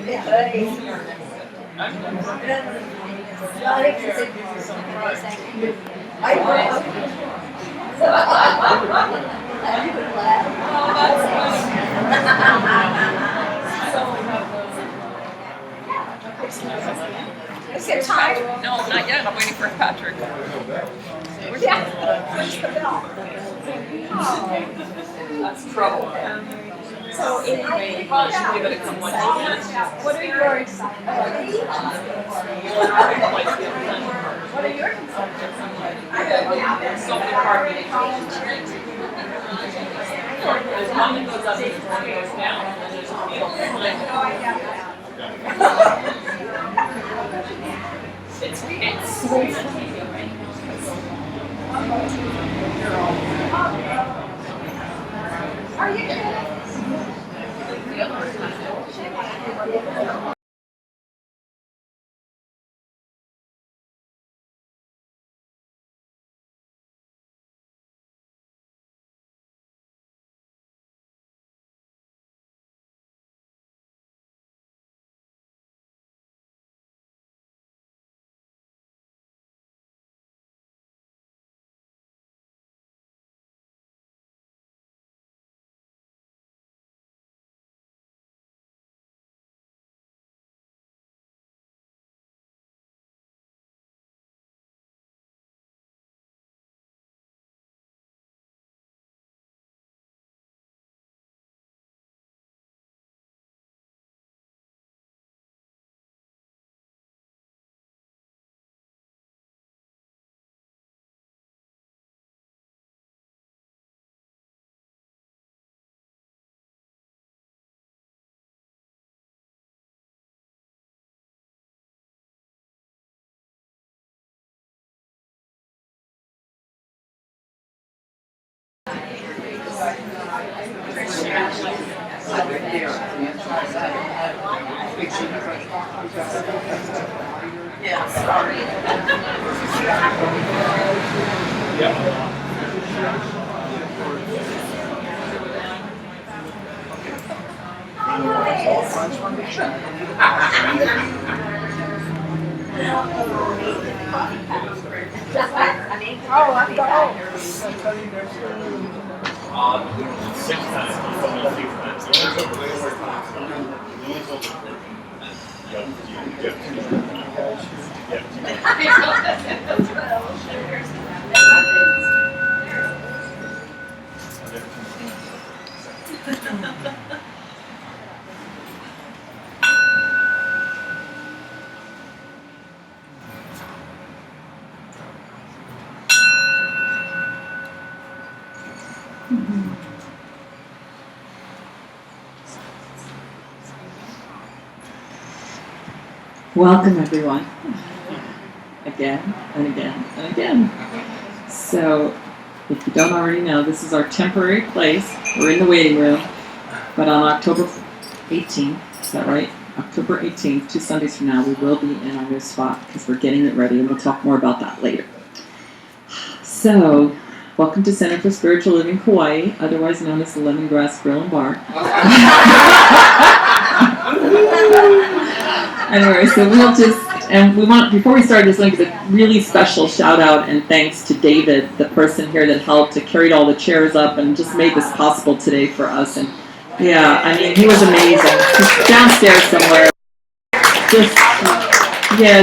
Is it time? No, not yet. I'm waiting for Patrick. Yeah. Push the bell. That's trouble. So anyway, you probably should give it a couple of minutes. What are your excited about? What are your so many parties. There's one that goes up and one goes down, and then there's a field. It's sweet. Are you kidding? Yeah, sorry. Oh, I'm going. 6 times. Welcome everyone, again and again and again. So, if you don't already know, this is our temporary place. We're in the waiting room, but on October 18th, is that right? October 18th, 2 Sundays from now, we will be in our new spot because we're getting it ready, and we'll talk more about that later. So, welcome to Center for Spiritual Living Kaua'i, otherwise known as the Lemongrass Grill and Bar. Anyway, so before we start, just want to give a really special shout out and thanks to David, the person here that helped to carry all the chairs up and just made this possible today for us. And yeah, I mean, he was amazing. He's downstairs somewhere.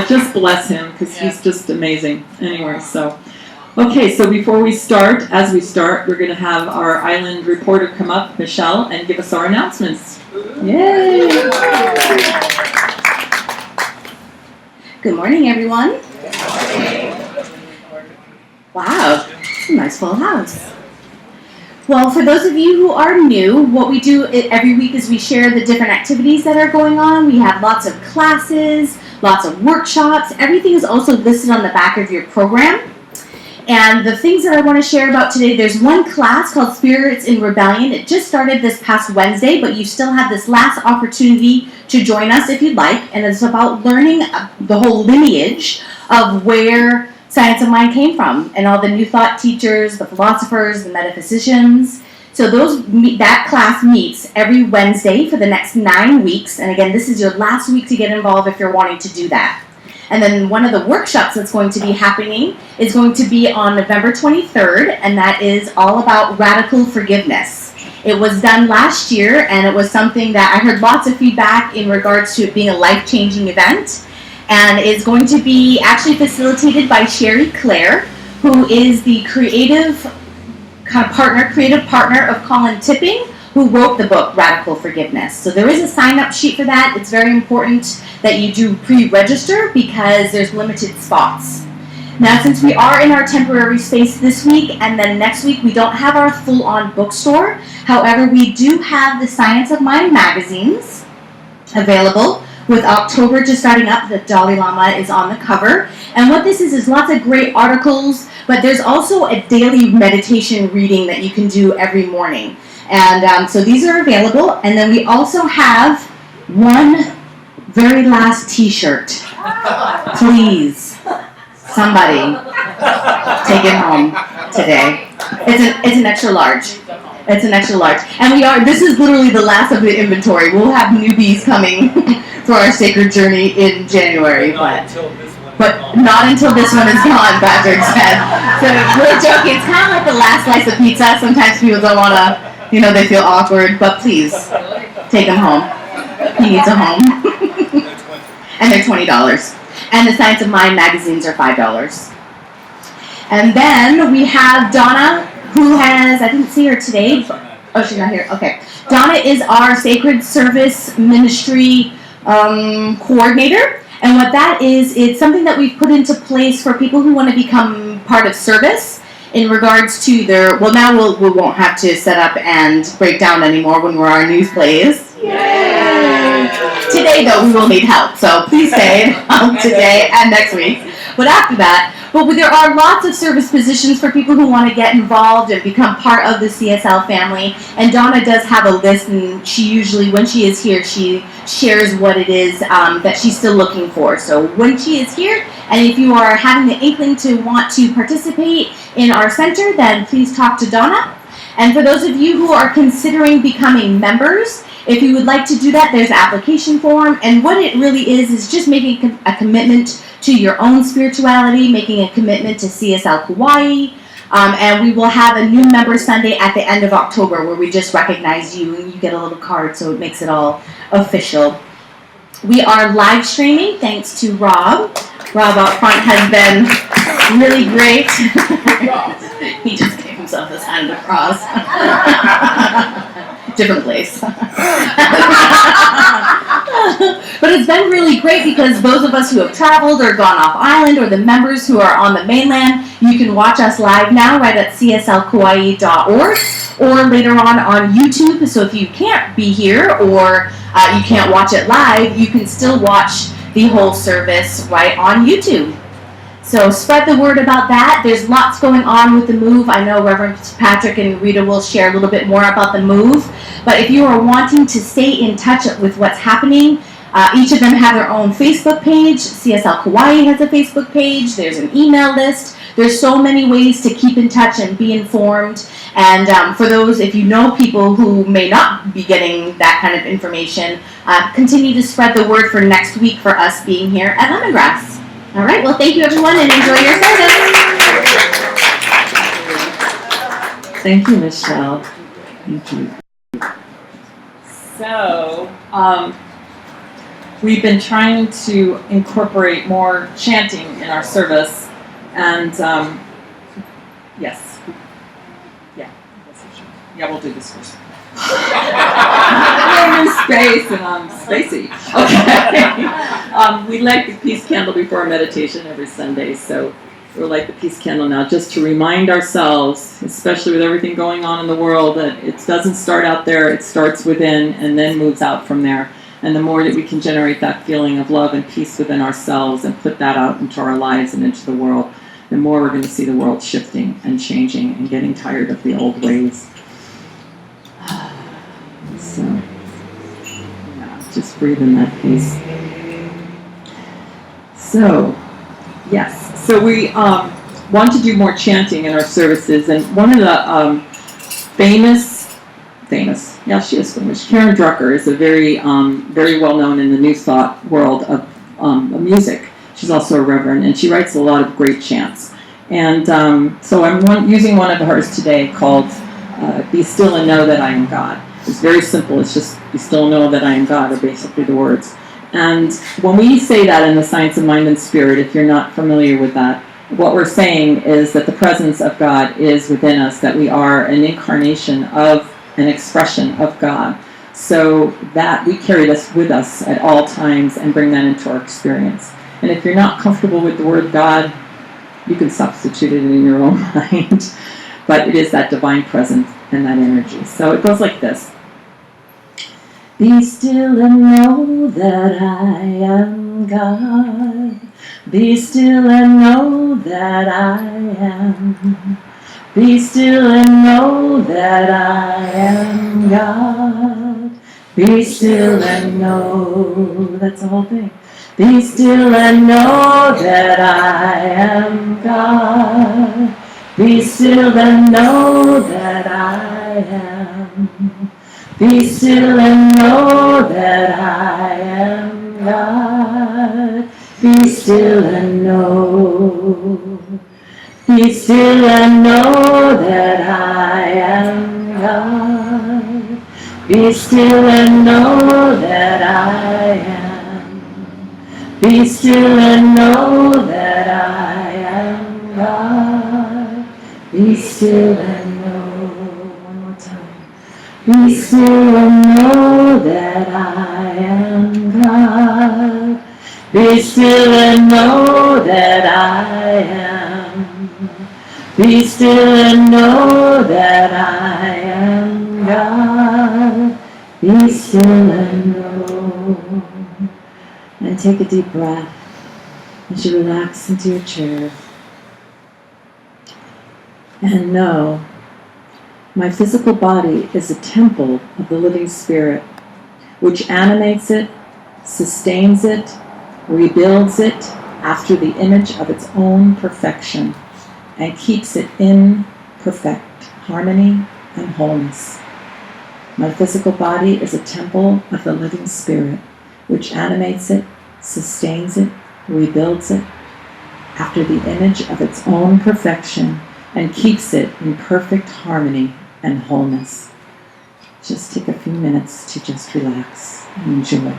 Just bless him because he's just amazing. Anyway, so before we start, we're going to have our island reporter come up, Michelle, and give us our announcements. Yay! Good morning, everyone. Wow, it's a nice full house. Well, for those of you who are new, what we do every week is we share the different activities that are going on. We have lots of classes, lots of workshops. Everything is also listed on the back of your program. And the things that I want to share about today, there's one class called Spirits in Rebellion. It just started this past Wednesday, but you still have this last opportunity to join us if you'd like. And it's about learning the whole lineage of where science of mind came from and all the New Thought teachers, the philosophers, the metaphysicians. So that class meets every Wednesday for the next 9 weeks. And again, this is your last week to get involved if you're wanting to do that. And then one of the workshops that's going to be happening is going to be on November 23rd, and that is all about radical forgiveness. It was done last year, and it was something that I heard lots of feedback in regards to it being a life-changing event. And it's going to be actually facilitated by Sherry Claire, who is the creative partner of Colin Tipping, who wrote the book Radical Forgiveness. So there is a sign-up sheet for that. It's very important that you do pre-register because there's limited spots. Now, since we are in our temporary space this week and then next week we don't have our full-on bookstore, however, we do have the Science of Mind magazines available. With October just starting up, the Dalai Lama is on the cover. And what this is lots of great articles, but there's also a daily meditation reading that you can do every morning. And so these are available. And then we also have one very last t-shirt. Please, somebody, take it home today. It's an extra large. It's an extra large. And this is literally the last of the inventory. We'll have newbies coming for our sacred journey in January. But not until this one is gone, Patrick said. So we're joking. It's kind of like the last slice of pizza. Sometimes people don't want to, they feel awkward. But please, take them home. He needs a home. And they're $20. And the Science of Mind magazines are $5. And then we have Donna, who I didn't see her today. Oh, she's not here. Okay. Donna is our Sacred Service Ministry coordinator. And what that is, it's something that we've put into place for people who want to become part of service in regards to now we won't have to set up and break down anymore when we're our news plays. Yay! Today, though, we will need help. So please stay today and next week. But after that, there are lots of service positions for people who want to get involved and become part of the CSL family. And Donna does have a list, and she usually, when she is here, she shares what it is that she's still looking for. So when she is here, and if you are having the inkling to want to participate in our center, then please talk to Donna. And for those of you who are considering becoming members, if you would like to do that, there's an application form. And what it really is just making a commitment to your own spirituality, making a commitment to CSL Kaua'i. And we will have a new member Sunday at the end of October where we just recognize you and you get a little card, so it makes it all official. We are live streaming thanks to Rob. Rob out front has been really great. He just gave himself his hand across. Different place. But it's been really great because those of us who have traveled or gone off island, or the members who are on the mainland, you can watch us live now right at cslkauai.org or later on YouTube. So if you can't be here or you can't watch it live, you can still watch the whole service right on YouTube. So spread the word about that. There's lots going on with the move. I know Reverend Patrick and Rita will share a little bit more about the move. But if you are wanting to stay in touch with what's happening, each of them have their own Facebook page. CSL Kaua'i has a Facebook page. There's an email list. There's so many ways to keep in touch and be informed. And for those, if you know people who may not be getting that kind of information, continue to spread the word for next week for us being here at Lemongrass. All right, well, thank you, everyone, and enjoy your service. Thank you, Michelle. Thank you. So, we've been trying to incorporate more chanting in our service, and yes. Yeah, we'll do this first. I'm in space and I'm spacey. Okay. We light the peace candle before our meditation every Sunday, so we'll light the peace candle now just to remind ourselves, especially with everything going on in the world, that it doesn't start out there, it starts within and then moves out from there. And the more that we can generate that feeling of love and peace within ourselves and put that out into our lives and into the world, the more we're going to see the world shifting and changing and getting tired of the old ways. So, yeah, just breathe in that peace. So, yes. So we want to do more chanting in our services, and one of the famous famous. Yeah, she is famous. Karen Drucker is a very, very well known in the New Thought world of music. She's also a reverend, and she writes a lot of great chants. And so I'm using one of hers today called "Be Still and Know That I Am God." It's very simple. It's just "Be still and know that I am God" are basically the words. And when we say that in the science of mind and spirit, if you're not familiar with that, what we're saying is that the presence of God is within us, that we are an incarnation of an expression of God. So that we carry this with us at all times and bring that into our experience. And if you're not comfortable with the word God, you can substitute it in your own mind. But it is that divine presence and that energy. So it goes like this. Be still and know that I am God. Be still and know that I am. Be still and know that I am God. Be still and know. That's the whole thing. Be still and know that I am God. Be still and know that I am. Be still and know that I am God. Be still and know. Be still and know that I am God. Be still and know that I am. Be still and know that I am God. Be still and know. One more time. Be still and know that I am God. Be still and know that I am. Be still and know that I am God. Be still and know. And take a deep breath as you relax into your chair. And know, my physical body is a temple of the living spirit, which animates it, sustains it, rebuilds it after the image of its own perfection, and keeps it in perfect harmony and wholeness. My physical body is a temple of the living spirit, which animates it, sustains it, rebuilds it after the image of its own perfection, and keeps it in perfect harmony and wholeness. Just take a few minutes to just relax and enjoy.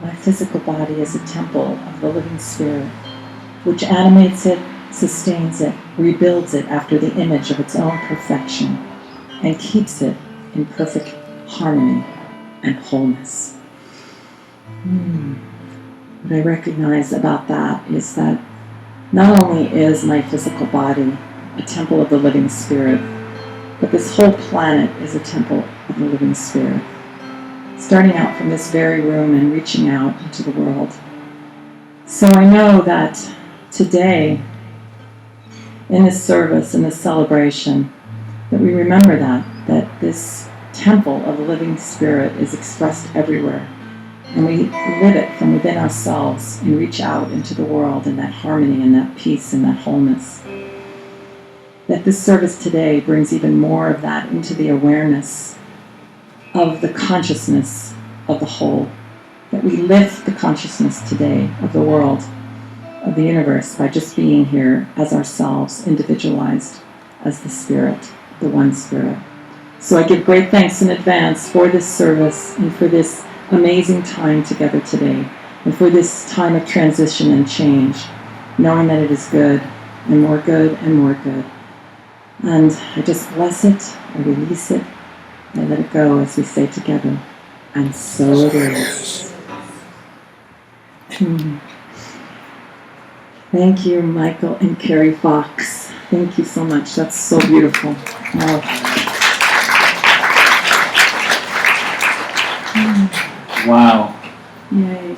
My physical body is a temple of the living spirit, which animates it, sustains it, rebuilds it after the image of its own perfection, and keeps it in perfect harmony and wholeness. What I recognize about that is that not only is my physical body a temple of the living spirit, but this whole planet is a temple of the living spirit, starting out from this very room and reaching out into the world. So I know that today, in this service, in this celebration, that we remember that this temple of the living spirit is expressed everywhere. And we live it from within ourselves and reach out into the world in that harmony and that peace and that wholeness. That this service today brings even more of that into the awareness of the consciousness of the whole. That we lift the consciousness today of the world, of the universe, by just being here as ourselves, individualized as the spirit, the one spirit. So I give great thanks in advance for this service and for this amazing time together today, and for this time of transition and change, knowing that it is good and more good and more good. And I just bless it, I release it, I let it go as we say together, and so it is. Thank you, Michael and Carrie Fox. Thank you so much. That's so beautiful. Wow. Yay.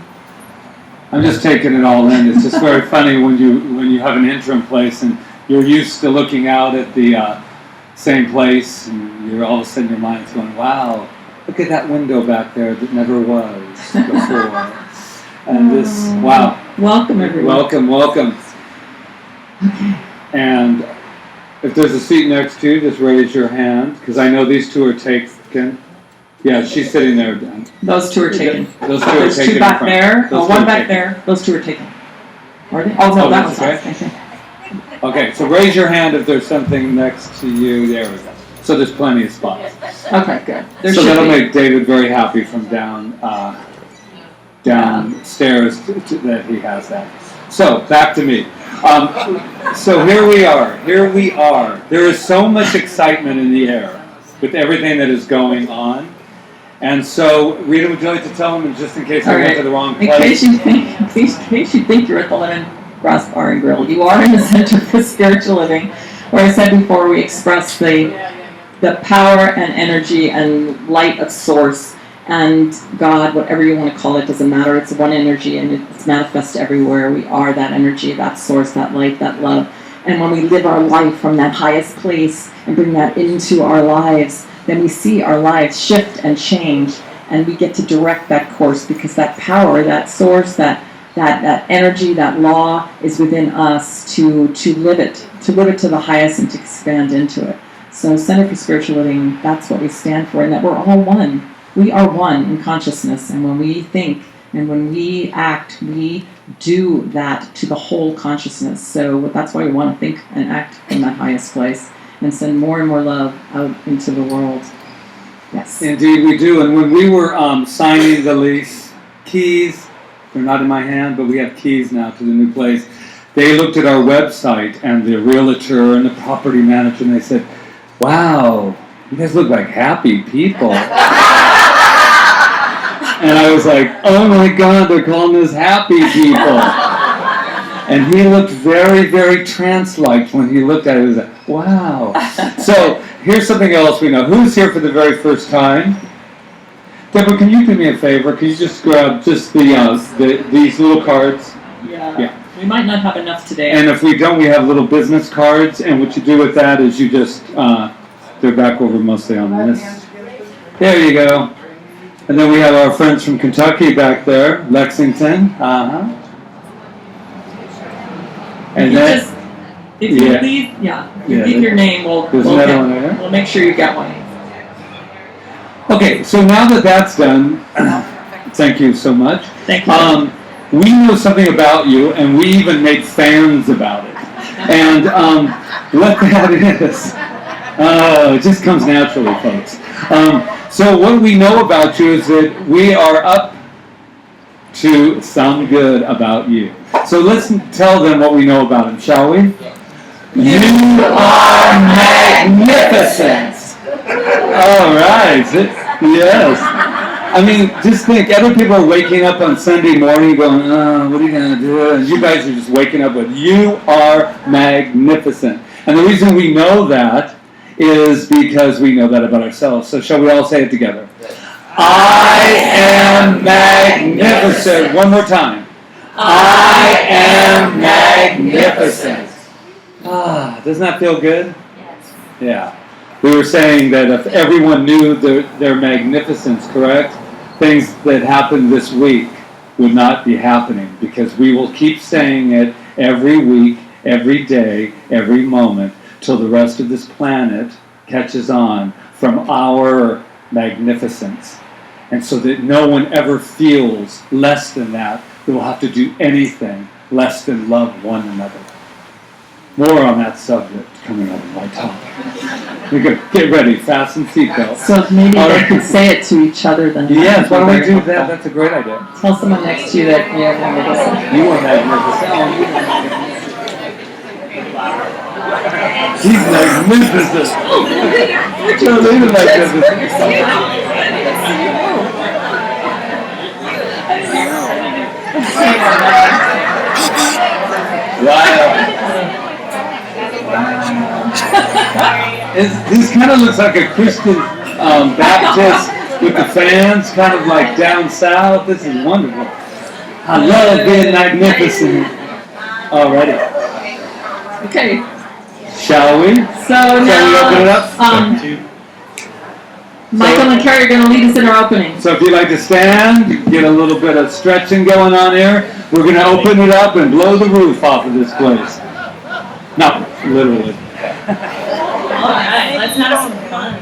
I'm just taking it all in. It's just very funny when you have an interim place and you're used to looking out at the same place, and you're all of a sudden your mind's going, wow, look at that window back there that never was before. And this, wow. Welcome, everyone. Welcome. Okay. And if there's a seat next to you, just raise your hand, because I know these two are taken. Yeah, she's sitting there. Those two are taken. Those two are There's taken. two back there. Those One two back taken. there. Those two are taken. Are they? Oh, no, that was okay. us. Okay. Okay, so raise your hand if there's something next to you. There we go. So there's plenty of spots. Okay, good. There So should that'll be. make David very happy from downstairs that he has that. So back to me. So here we are. There is so much excitement in the air with everything that is going on. And so, Rita, would you like to tell them, just in case I went to the wrong place? In case you think you're at the Lemon Grass Bar and Grill, you are in the center for spiritual living, where I said before we express the power and energy and light of Source and God, whatever you want to call it, doesn't matter. It's one energy and it's manifest everywhere. We are that energy, that Source, that light, that love. And when we live our life from that highest place and bring that into our lives, then we see our lives shift and change, and we get to direct that course because that power, that source, that energy, that law is within us to live it to the highest and to expand into it. So Center for Spiritual Living, that's what we stand for, and that we're all one. We are one in consciousness, and when we think and when we act, we do that to the whole consciousness. So that's why we want to think and act from that highest place and send more and more love out into the world. Yes. Indeed we do. And when we were signing the lease, keys, they're not in my hand, but we have keys now to the new place. They looked at our website and the realtor and the property manager, and they said, wow, you guys look like happy people. And I was like, oh my God, they're calling us happy people. And he looked very, very trance-like when he looked at it. He was like, wow. So here's something else we know. Who's here for the very first time? Deborah, can you do me a favor? Can you just grab just these little cards? Yeah. We might not have enough today. And if we don't, we have little business cards. And what you do with that is you just, they're back over mostly on this. There you go. And then we have our friends from Kentucky back there, Lexington. And then, if you leave your name, we'll make sure you get one. Okay, so now that that's done, thank you so much. Thank you. We know something about you, and we even make fans about it. And what that is, it just comes naturally, folks. So what we know about you is that we are up to some good about you. So let's tell them what we know about him, shall we? You are magnificent. All right. Yes. I mean, just think, other people are waking up on Sunday morning going, oh, what are you going to do? And you guys are just waking up with, you are magnificent. And the reason we know that is because we know that about ourselves. So shall we all say it together? I am magnificent. One more time. I am magnificent. Doesn't that feel good? Yes. Yeah. We were saying that if everyone knew their magnificence, correct? Things that happened this week would not be happening because we will keep saying it every week, every day, every moment till the rest of this planet catches on from our magnificence. And so that no one ever feels less than that will have to do anything less than love one another. More on that subject coming up in my talk. We could get ready, fasten seatbelts. So maybe they could say it to each other then. Yes, why don't we do that? That's a great idea. Tell someone next to you that you're magnificent. You are magnificent. She's magnificent. You're really magnificent. Wow. This kind of looks like a Christian Baptist with the fans, kind of like down south. This is wonderful. I love being magnificent. Alrighty. Okay. Shall we? Shall we open it up? Michael and Carrie are going to lead us in our opening. So if you'd like to stand, get a little bit of stretching going on here. We're going to open it up and blow the roof off of this place. No, literally. Alright, let's have some fun.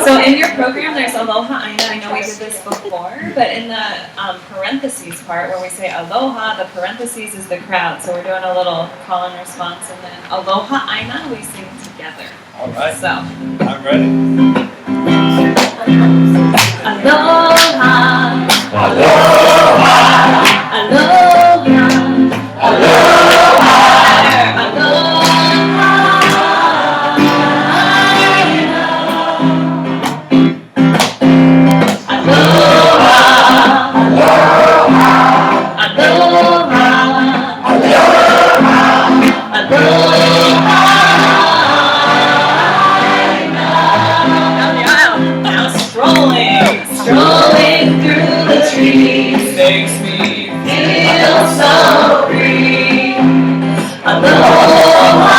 So in your program there's Aloha Aina. I know we did this before, but in the parentheses part where we say Aloha, the parentheses is the crowd. So we're doing a little call and response, and then Aloha Aina we sing together. Alright. So I'm ready. Aloha, Aloha, Aloha, Aloha, strolling through the trees makes me feel so free. Aloha,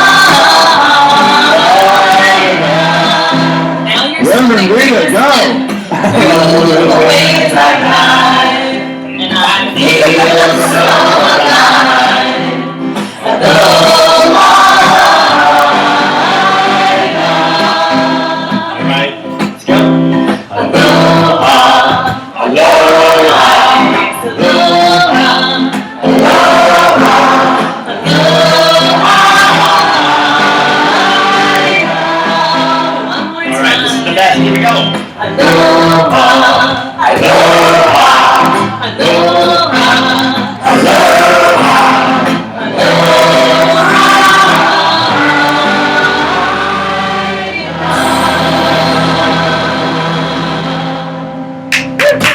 Aloha.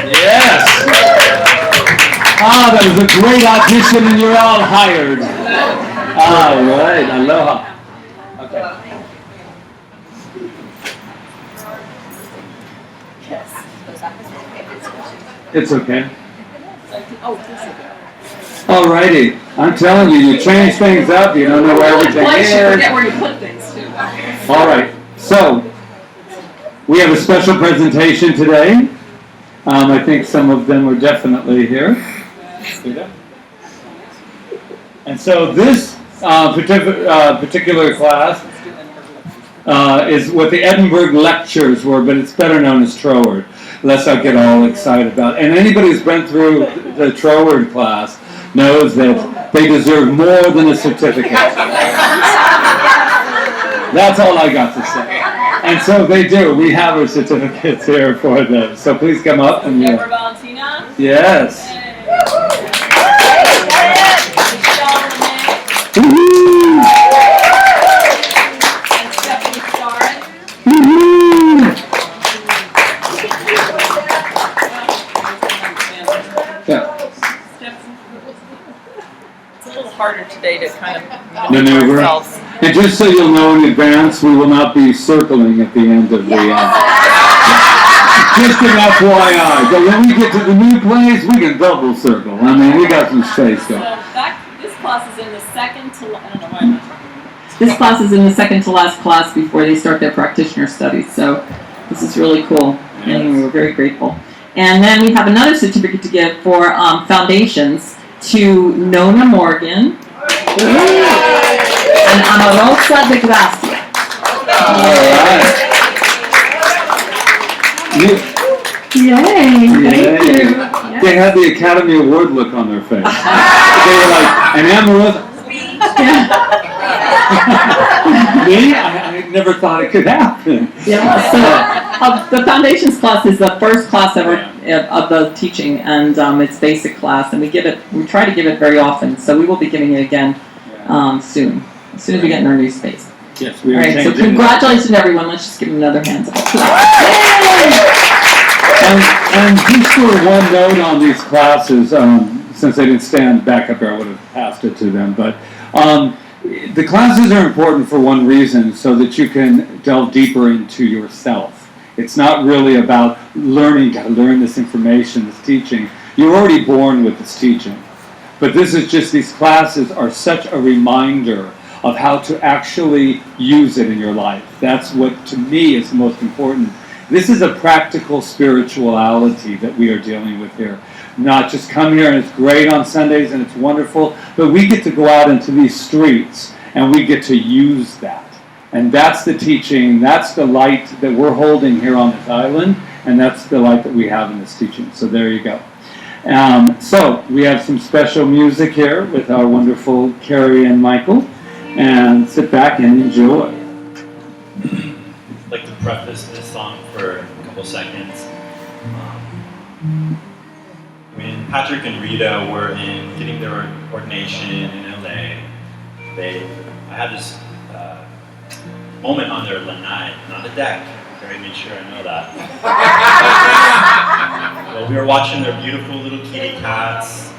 Yes! Ah, that was a great audition and you're all hired. All right, aloha. Okay. It's okay. Alrighty, I'm telling you, you change things up, you don't know where everything Why should is. forget where you put things too. Alright, so we have a special presentation today. I think some of them are definitely here. And so this particular class is what the Edinburgh lectures were, but it's better known as Troward. Let's not get all excited about it. And anybody who's been through the Troward class knows that they deserve more than a certificate. That's all I got to say. And so they do. We have our certificates here for them. So please come up and Valentina? yes. It's a little harder today to kind of Maneuver. ourselves. And just so you'll know in advance, we will not be circling at the end of the just an FYI. But when we get to the new place, we can double circle. I mean, we got some space So going. this class is in the second to, I don't know why I'm not talking. This class is in the second to last class before they start their practitioner studies. So this is really cool. And we're very grateful. And then we have another certificate to give for foundations to Nona Morgan and Amorosa de Gracia. All right. Yay! Thank Yay. you. They had the Academy Award look on their face. They were like, an Amorosa. Me? I never thought it could happen. Yeah. So the foundations class is the first class ever of the teaching, and it's basic class, and we try to give it very often. So we will be giving it again soon, as soon as we get in our new space. Yes, we All are right. So changing. congratulations, everyone. Let's just give them another hand. And just for one note on these classes, since they didn't stand back up there, I would have passed it to them. But the classes are important for one reason, so that you can delve deeper into yourself. It's not really about learning, got to learn this information, this teaching. You're already born with this teaching. But this is just, these classes are such a reminder of how to actually use it in your life. That's what, to me, is the most important. This is a practical spirituality that we are dealing with here. Not just come here and it's great on Sundays and it's wonderful, but we get to go out into these streets and we get to use that. And that's the teaching, that's the light that we're holding here on this island, and that's the light that we have in this teaching. So there you go. So we have some special music here with our wonderful Carrie and Michael, and sit back and enjoy. I'd like to preface this song for a couple seconds. Patrick and Rita were getting their ordination in LA. I had this moment on their lanai, not the deck. Very made sure I know that. Well, we were watching their beautiful little kitty cats,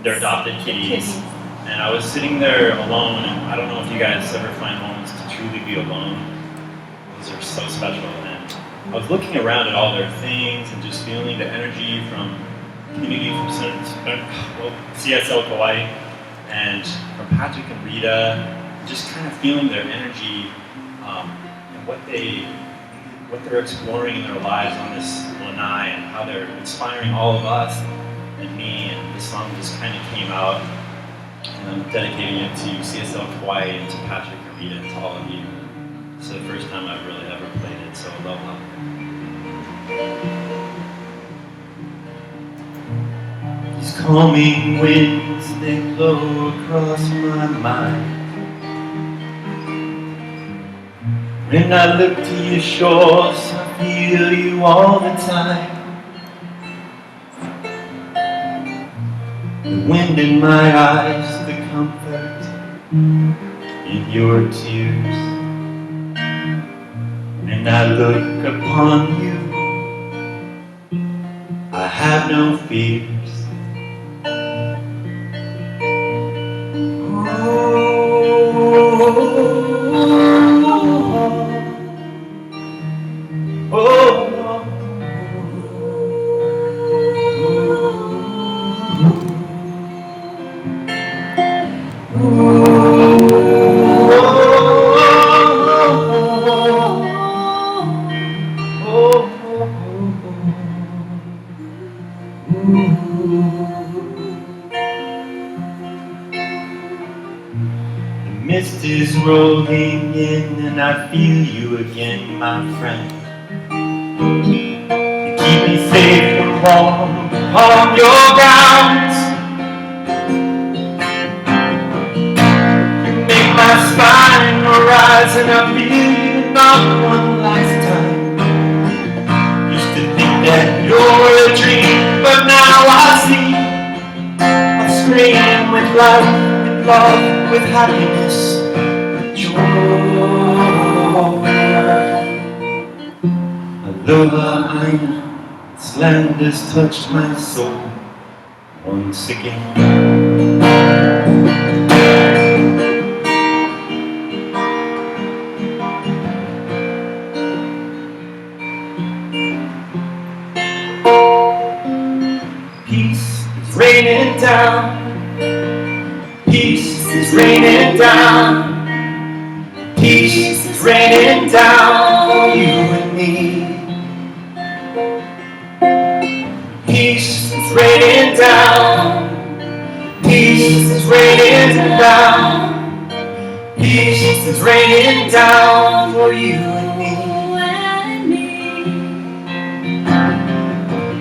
their adopted kitties, and I was sitting there alone. And I don't know if you guys ever find moments to truly be alone. Those are so special. And I was looking around at all their things and just feeling the energy from community from CSL Kaua'i and from Patrick and Rita, just kind of feeling their energy and what they're exploring in their lives on this lanai and how they're inspiring all of us and me, and this song just kind of came out, and I'm dedicating it to CSL Kaua'i and to Patrick and Rita and to all of you. It's the first time I've really ever played it, so aloha. These calming winds, they blow across my mind. When I look to your shores, I feel feel you all the time. The wind in my eyes, the comfort in your tears. And I look upon you, I have no fears. The mist is rolling in and I feel you again, my friend. You keep me safe and warm upon your grounds. You make my spine rise and I feel you not one last time. Used to think that you're a dream, but now I see a scream with life, with love, with happiness, with joy. Aloha Aina, this land has touched my soul once again. Peace is raining down. Peace is raining down. Peace is raining down for you and me. Peace is raining down. Peace is raining down. Peace is raining down for you and me.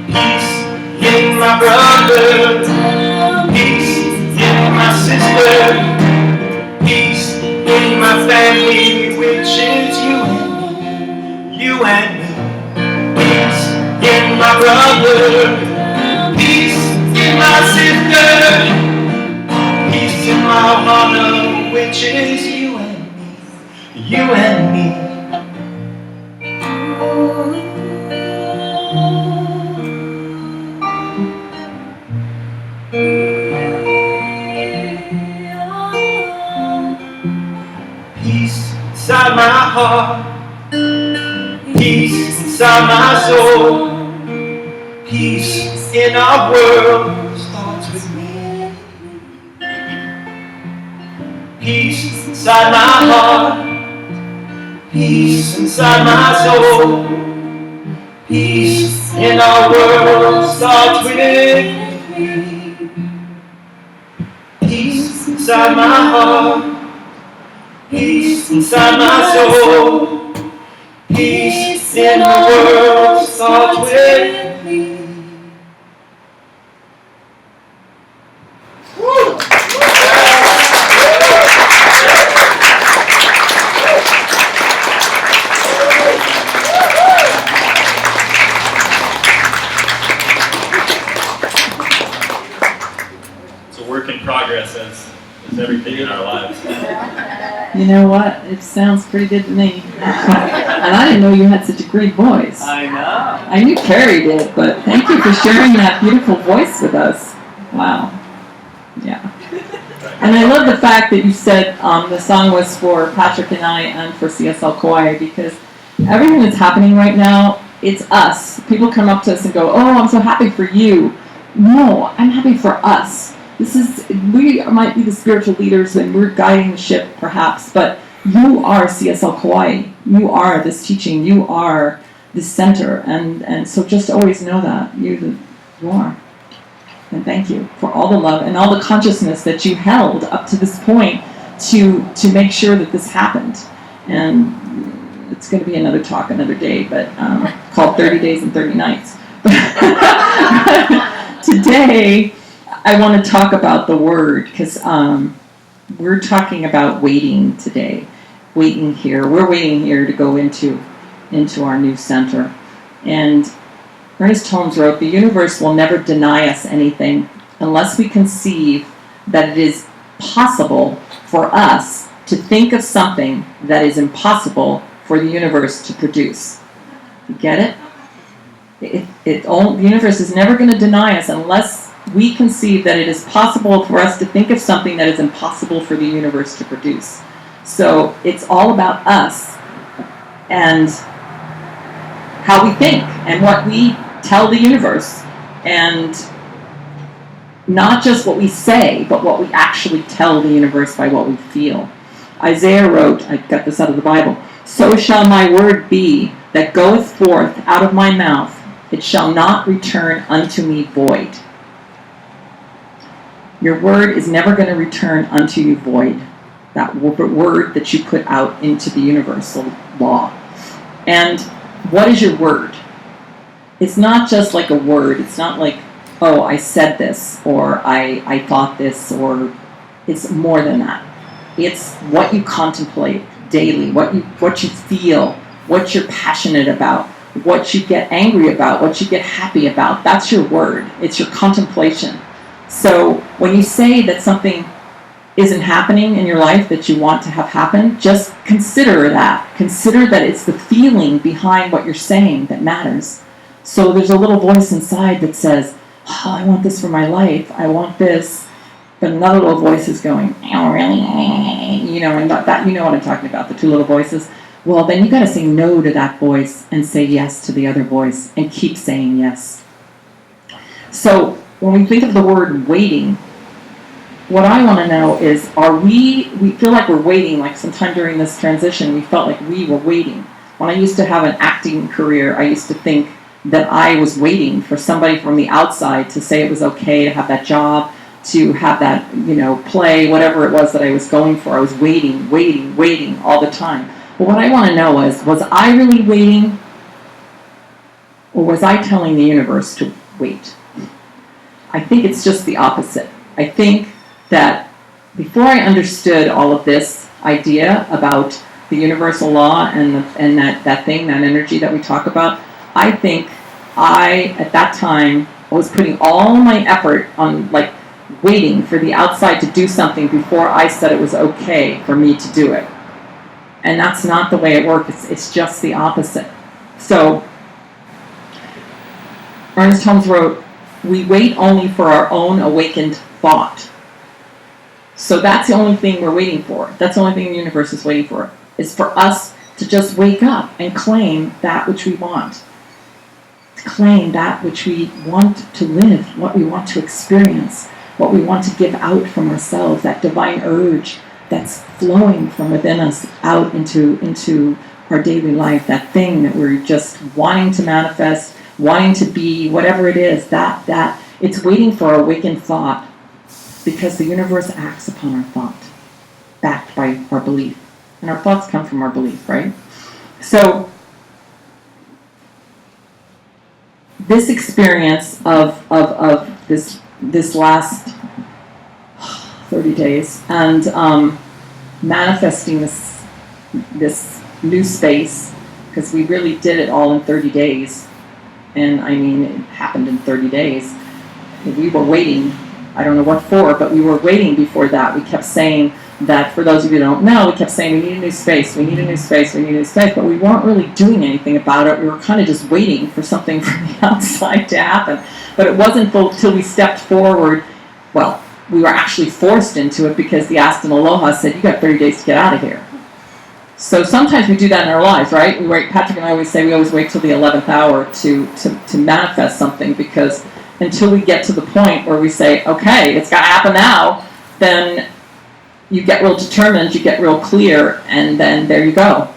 Peace in my brother. Peace in my sister. Peace in my family, which is you and me. You and me. Peace in my brother. Peace in my sister. Peace in my honor, which is you and me. You and me. Peace inside my heart. Peace inside my soul. Peace in our world starts with me. Peace inside my heart. Peace inside my soul. Peace in our world starts with me. Peace inside my heart. Peace inside my soul. Peace in the world starts with me. It's a work in progress as everything in our lives. You know what? It sounds pretty good to me. And I didn't know you had such a great voice. I know. I knew Carrie did, but thank you for sharing that beautiful voice with us. Wow. Yeah. And I love the fact that you said the song was for Patrick and I and for CSL Kaua'i, because everything that's happening right now, it's us. People come up to us and go, "Oh, I'm so happy for you." No, I'm happy for us. We might be the spiritual leaders and we're guiding the ship perhaps, but you are CSL Kaua'i. You are this teaching. You are this center. And so just always know that. You are. And thank you for all the love and all the consciousness that you held up to this point to make sure that this happened. And it's going to be another talk another day, but called 30 Days and 30 Nights. Today, I want to talk about the word, because we're talking about waiting today. Waiting here. We're waiting here to go into our new center. And Ernest Holmes wrote, "The universe will never deny us anything unless we conceive that it is possible for us to think of something that is impossible for the universe to produce." You get it? The universe is never going to deny us unless we conceive that it is possible for us to think of something that is impossible for the universe to produce. So it's all about us and how we think and what we tell the universe, and not just what we say, but what we actually tell the universe by what we feel. Isaiah wrote, I got this out of the Bible, "So shall my word be that goeth forth out of my mouth, it shall not return unto me void." Your word is never going to return unto you void. That word that you put out into the universal law. And what is your word? It's not just like a word. It's not like, oh, I said this, or I thought this, or it's more than that. It's what you contemplate daily, what you feel, what you're passionate about, what you get angry about, what you get happy about. That's your word. It's your contemplation. So when you say that something isn't happening in your life that you want to have happen, just consider that. Consider that it's the feeling behind what you're saying that matters. So there's a little voice inside that says, oh, I want this for my life. I want this. But another little voice is going, oh, really? And that, you know what I'm talking about, the two little voices. Well, then you got to say no to that voice and say yes to the other voice and keep saying yes. So when we think of the word waiting, what I want to know is, we feel like we're waiting, like sometime during this transition, we felt like we were waiting. When I used to have an acting career, I used to think that I was waiting for somebody from the outside to say it was okay to have that job, to have that, play, whatever it was that I was going for. I was waiting all the time. But what I want to know is, was I really waiting, or was I telling the universe to wait? I think it's just the opposite. I think that before I understood all of this idea about the universal law and that thing, that energy that we talk about, I think at that time, was putting all my effort on waiting for the outside to do something before I said it was okay for me to do it. And that's not the way it works. It's just the opposite. So Ernest Holmes wrote, "We wait only for our own awakened thought." So that's the only thing we're waiting for. That's the only thing the universe is waiting for, is for us to just wake up and claim that which we want. To claim that which we want to live, what we want to experience, what we want to give out from ourselves, that divine urge that's flowing from within us out into our daily life, that thing that we're just wanting to manifest, wanting to be, whatever it is, that it's waiting for our awakened thought, because the universe acts upon our thought, backed by our belief. And our thoughts come from our belief, right? So this experience of this last 30 days and manifesting this new space, because we really did it all in 30 days. And I mean, it happened in 30 days. We were waiting, I don't know what for, but we were waiting before that. We kept saying that, for those of you who don't know, we kept saying we need a new space, we need a new space, we need a new space, but we weren't really doing anything about it. We were kind of just waiting for something from the outside to happen. But it wasn't until we stepped forward, well, we were actually forced into it, because the Aston Aloha said, you got 30 days to get out of here. So sometimes we do that in our lives, right? Patrick and I always say we always wait till the 11th hour to manifest something, because until we get to the point where we say, okay, it's got to happen now, then you get real determined, you get real clear, and then there you go.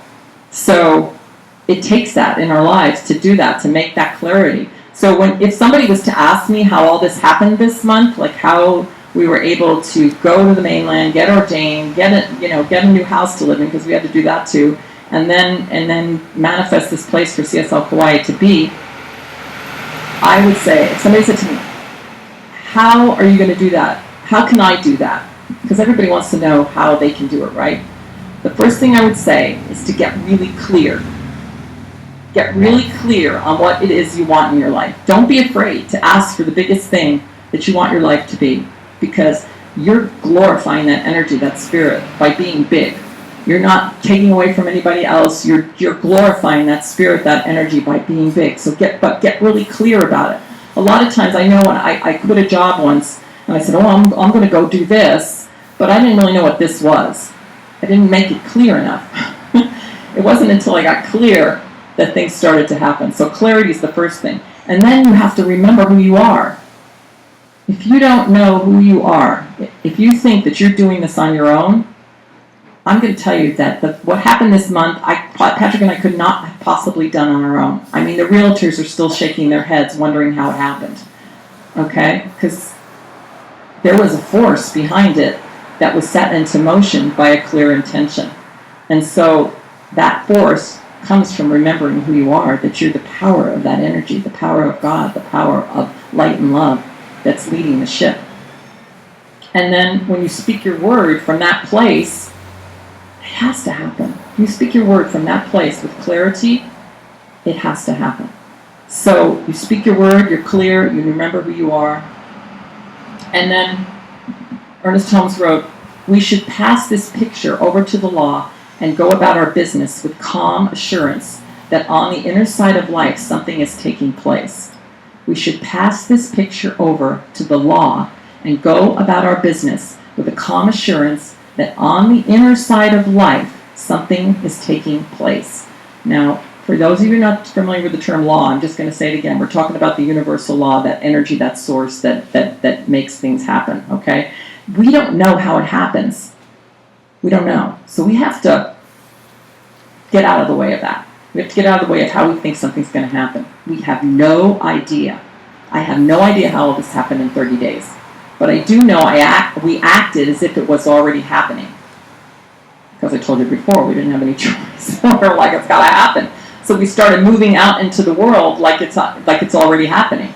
So it takes that in our lives to do that, to make that clarity. So if somebody was to ask me how all this happened this month, like how we were able to go to the mainland, get ordained, get a new house to live in, because we had to do that too, and then manifest this place for CSL Kaua'i to be, I would say, if somebody said to me, how are you going to do that? How can I do that? Because everybody wants to know how they can do it, right? The first thing I would say is to get really clear. Get really clear on what it is you want in your life. Don't be afraid to ask for the biggest thing that you want your life to be, because you're glorifying that energy, that spirit, by being big. You're not taking away from anybody else. You're glorifying that spirit, that energy, by being big. So get really clear about it. A lot of times, I know when I quit a job once, and I said, oh, I'm going to go do this, but I didn't really know what this was. I didn't make it clear enough. It wasn't until I got clear that things started to happen. So clarity is the first thing. And then you have to remember who you are. If you don't know who you are, if you think that you're doing this on your own, I'm going to tell you that what happened this month, Patrick and I could not have possibly done on our own. I mean, the realtors are still shaking their heads wondering how it happened. Okay? Because there was a force behind it that was set into motion by a clear intention. And so that force comes from remembering who you are, that you're the power of that energy, the power of God, the power of light and love that's leading the ship. And then when you speak your word from that place, it has to happen. You speak your word from that place with clarity, it has to happen. So you speak your word, you're clear, you remember who you are. And then Ernest Holmes wrote, we should pass this picture over to the law and go about our business with calm assurance that on the inner side of life something is taking place. We should pass this picture over to the law and go about our business with a calm assurance that on the inner side of life something is taking place. Now, for those of you not familiar with the term law, I'm just going to say it again. We're talking about the universal law, that energy, that source that makes things happen, okay? We don't know how it happens. We don't know. So we have to get out of the way of that. We have to get out of the way of how we think something's going to happen. We have no idea. I have no idea how all this happened in 30 days. But I do know we acted as if it was already happening. Because I told you before, we didn't have any choice. We're like, it's got to happen. So we started moving out into the world like it's already happening.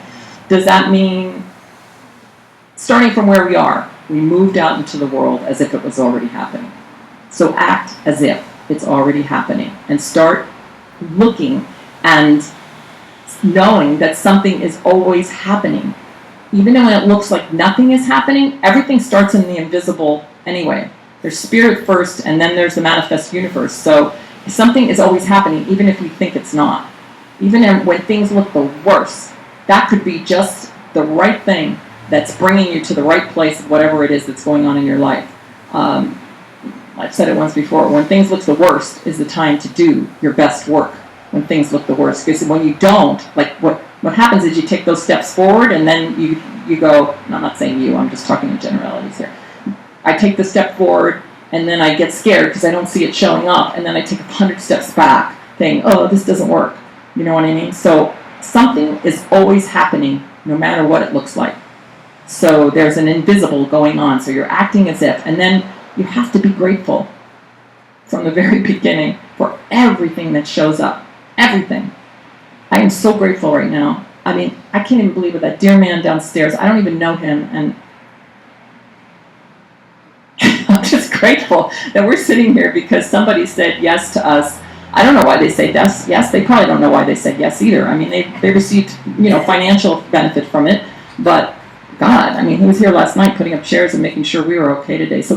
Does that mean, starting from where we are, we moved out into the world as if it was already happening. So act as if it's already happening. And start looking and knowing that something is always happening. Even when it looks like nothing is happening, everything starts in the invisible anyway. There's spirit first, and then there's the manifest universe. So something is always happening, even if we think it's not. Even when things look the worst, that could be just the right thing that's bringing you to the right place of whatever it is that's going on in your life. I've said it once before, when things look the worst is the time to do your best work, when things look the worst. Because when you don't, like what happens is you take those steps forward and then you go, and I'm not saying you, I'm just talking in generalities here. I take the step forward and then I get scared because I don't see it showing up, and then I take 100 steps back saying, oh, this doesn't work. You know what I mean? So something is always happening no matter what it looks like. So there's an invisible going on. So you're acting as if. And then you have to be grateful from the very beginning for everything that shows up. Everything. I am so grateful right now. I mean, I can't even believe it. That dear man downstairs, I don't even know him. And I'm just grateful that we're sitting here because somebody said yes to us. I don't know why they say yes. Yes, they probably don't know why they said yes either. I mean, they received, financial benefit from it. But God, I mean, he was here last night putting up chairs and making sure we were okay today. So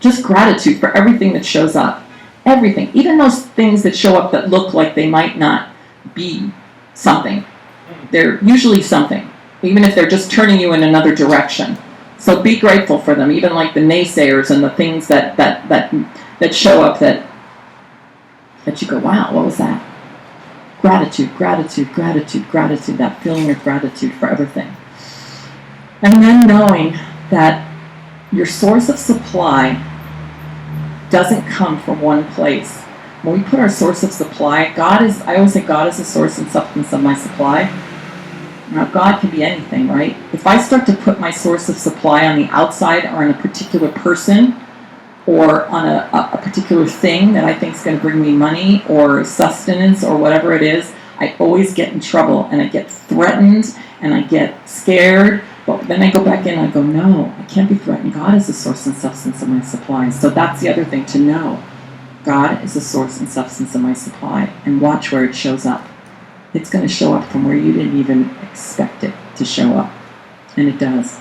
just gratitude for everything that shows up. Everything. Even those things that show up that look like they might not be something. They're usually something. Even if they're just turning you in another direction. So be grateful for them. Even like the naysayers and the things that show up that you go, wow, what was that? Gratitude, gratitude, gratitude, gratitude. That feeling of gratitude for everything. And then knowing that your source of supply doesn't come from one place. When we put our source of supply, I always say God is the source and substance of my supply. Now, God can be anything, right? If I start to put my source of supply on the outside or on a particular person or on a particular thing that I think is going to bring me money or sustenance or whatever it is, I always get in trouble and I get threatened and I get scared. But then I go back in and I go, no, I can't be threatened. God is the source and substance of my supply. So that's the other thing to know. God is the source and substance of my supply, and watch where it shows up. It's going to show up from where you didn't even expect it to show up, and it does.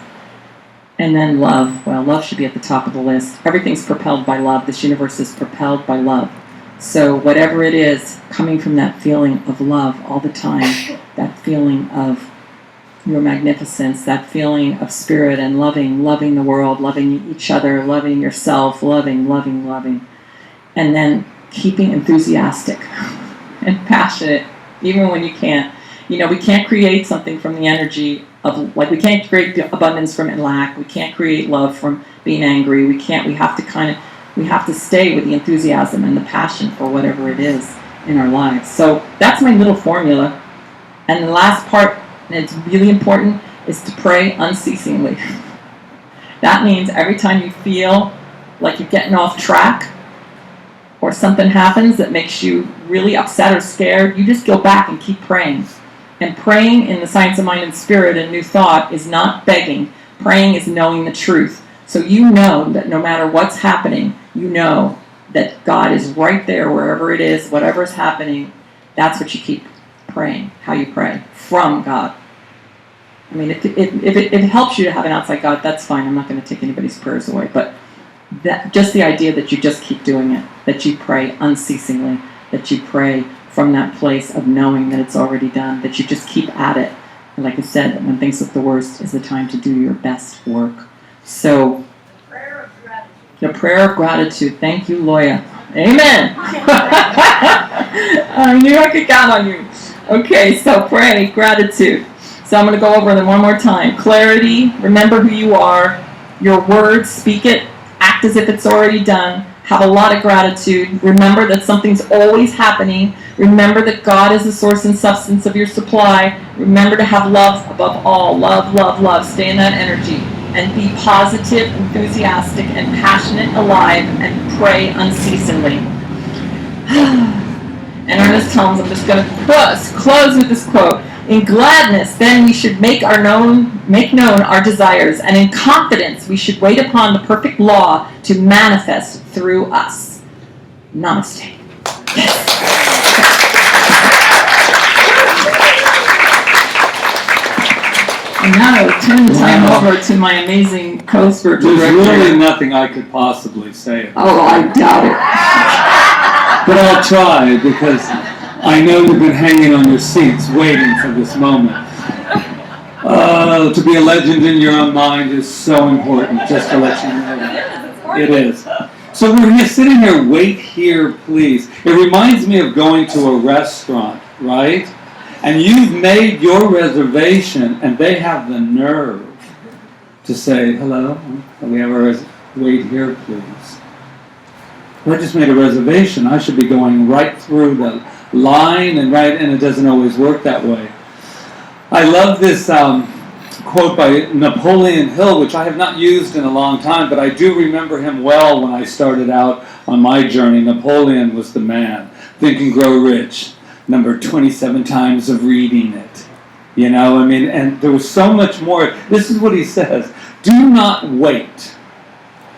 And then love. Well, love should be at the top of the list. Everything's propelled by love. This universe is propelled by love. So whatever it is, coming from that feeling of love all the time, that feeling of your magnificence, that feeling of spirit and loving the world, loving each other, loving yourself, loving. And then keeping enthusiastic and passionate, even when you can't. You know, we can't create something from the energy of, like, we can't create abundance from lack. We can't create love from being angry. We have to stay with the enthusiasm and the passion for whatever it is in our lives. So that's my little formula. And the last part, and it's really important, is to pray unceasingly. That means every time you feel like you're getting off track, or something happens that makes you really upset or scared, you just go back and keep praying. And praying in the science of mind and spirit and new thought is not begging. Praying is knowing the truth. So you know that no matter what's happening, you know that God is right there wherever it is, whatever's happening. That's what you keep praying, how you pray, from God. I mean, if it helps you to have an outside God, that's fine. I'm not going to take anybody's prayers away. But that, just the idea that you just keep doing it, that you pray unceasingly, that you pray from that place of knowing that it's already done, that you just keep at it. And like I said, when things look the worst is the time to do your best work. So, the prayer of gratitude. Thank you, Loya. Amen. I knew I could count on you. Okay, so pray, gratitude. So I'm going to go over them one more time. Clarity, remember who you are. Your words, speak it. Act as if it's already done. Have a lot of gratitude. Remember that something's always happening. Remember that God is the source and substance of your supply. Remember to have love above all. Love. Stay in that energy. And be positive, enthusiastic, and passionate, alive, and pray unceasingly. And Ernest Helms, I'm just going to close with this quote. In gladness, then we should make known our desires, and in confidence we should wait upon the perfect law to manifest through us. Namaste. And now I will turn the time over to my amazing co-spiritual director. There's really nothing I could possibly say. Oh, I doubt it. But I'll try, because I know you've been hanging on your seats waiting for this moment. To be a legend in your own mind is so important, just to let you know. It is. So we're sitting here, wait here, please. It reminds me of going to a restaurant, right? And you've made your reservation, and they have the nerve to say, hello, we have a wait here, please. I just made a reservation. I should be going right through the line, and it doesn't always work that way. I love this quote by Napoleon Hill, which I have not used in a long time, but I do remember him well when I started out on my journey. Napoleon was the man. Think and Grow Rich. Number 27 times of reading it. You know, I mean, and there was so much more. This is what he says. Do not wait.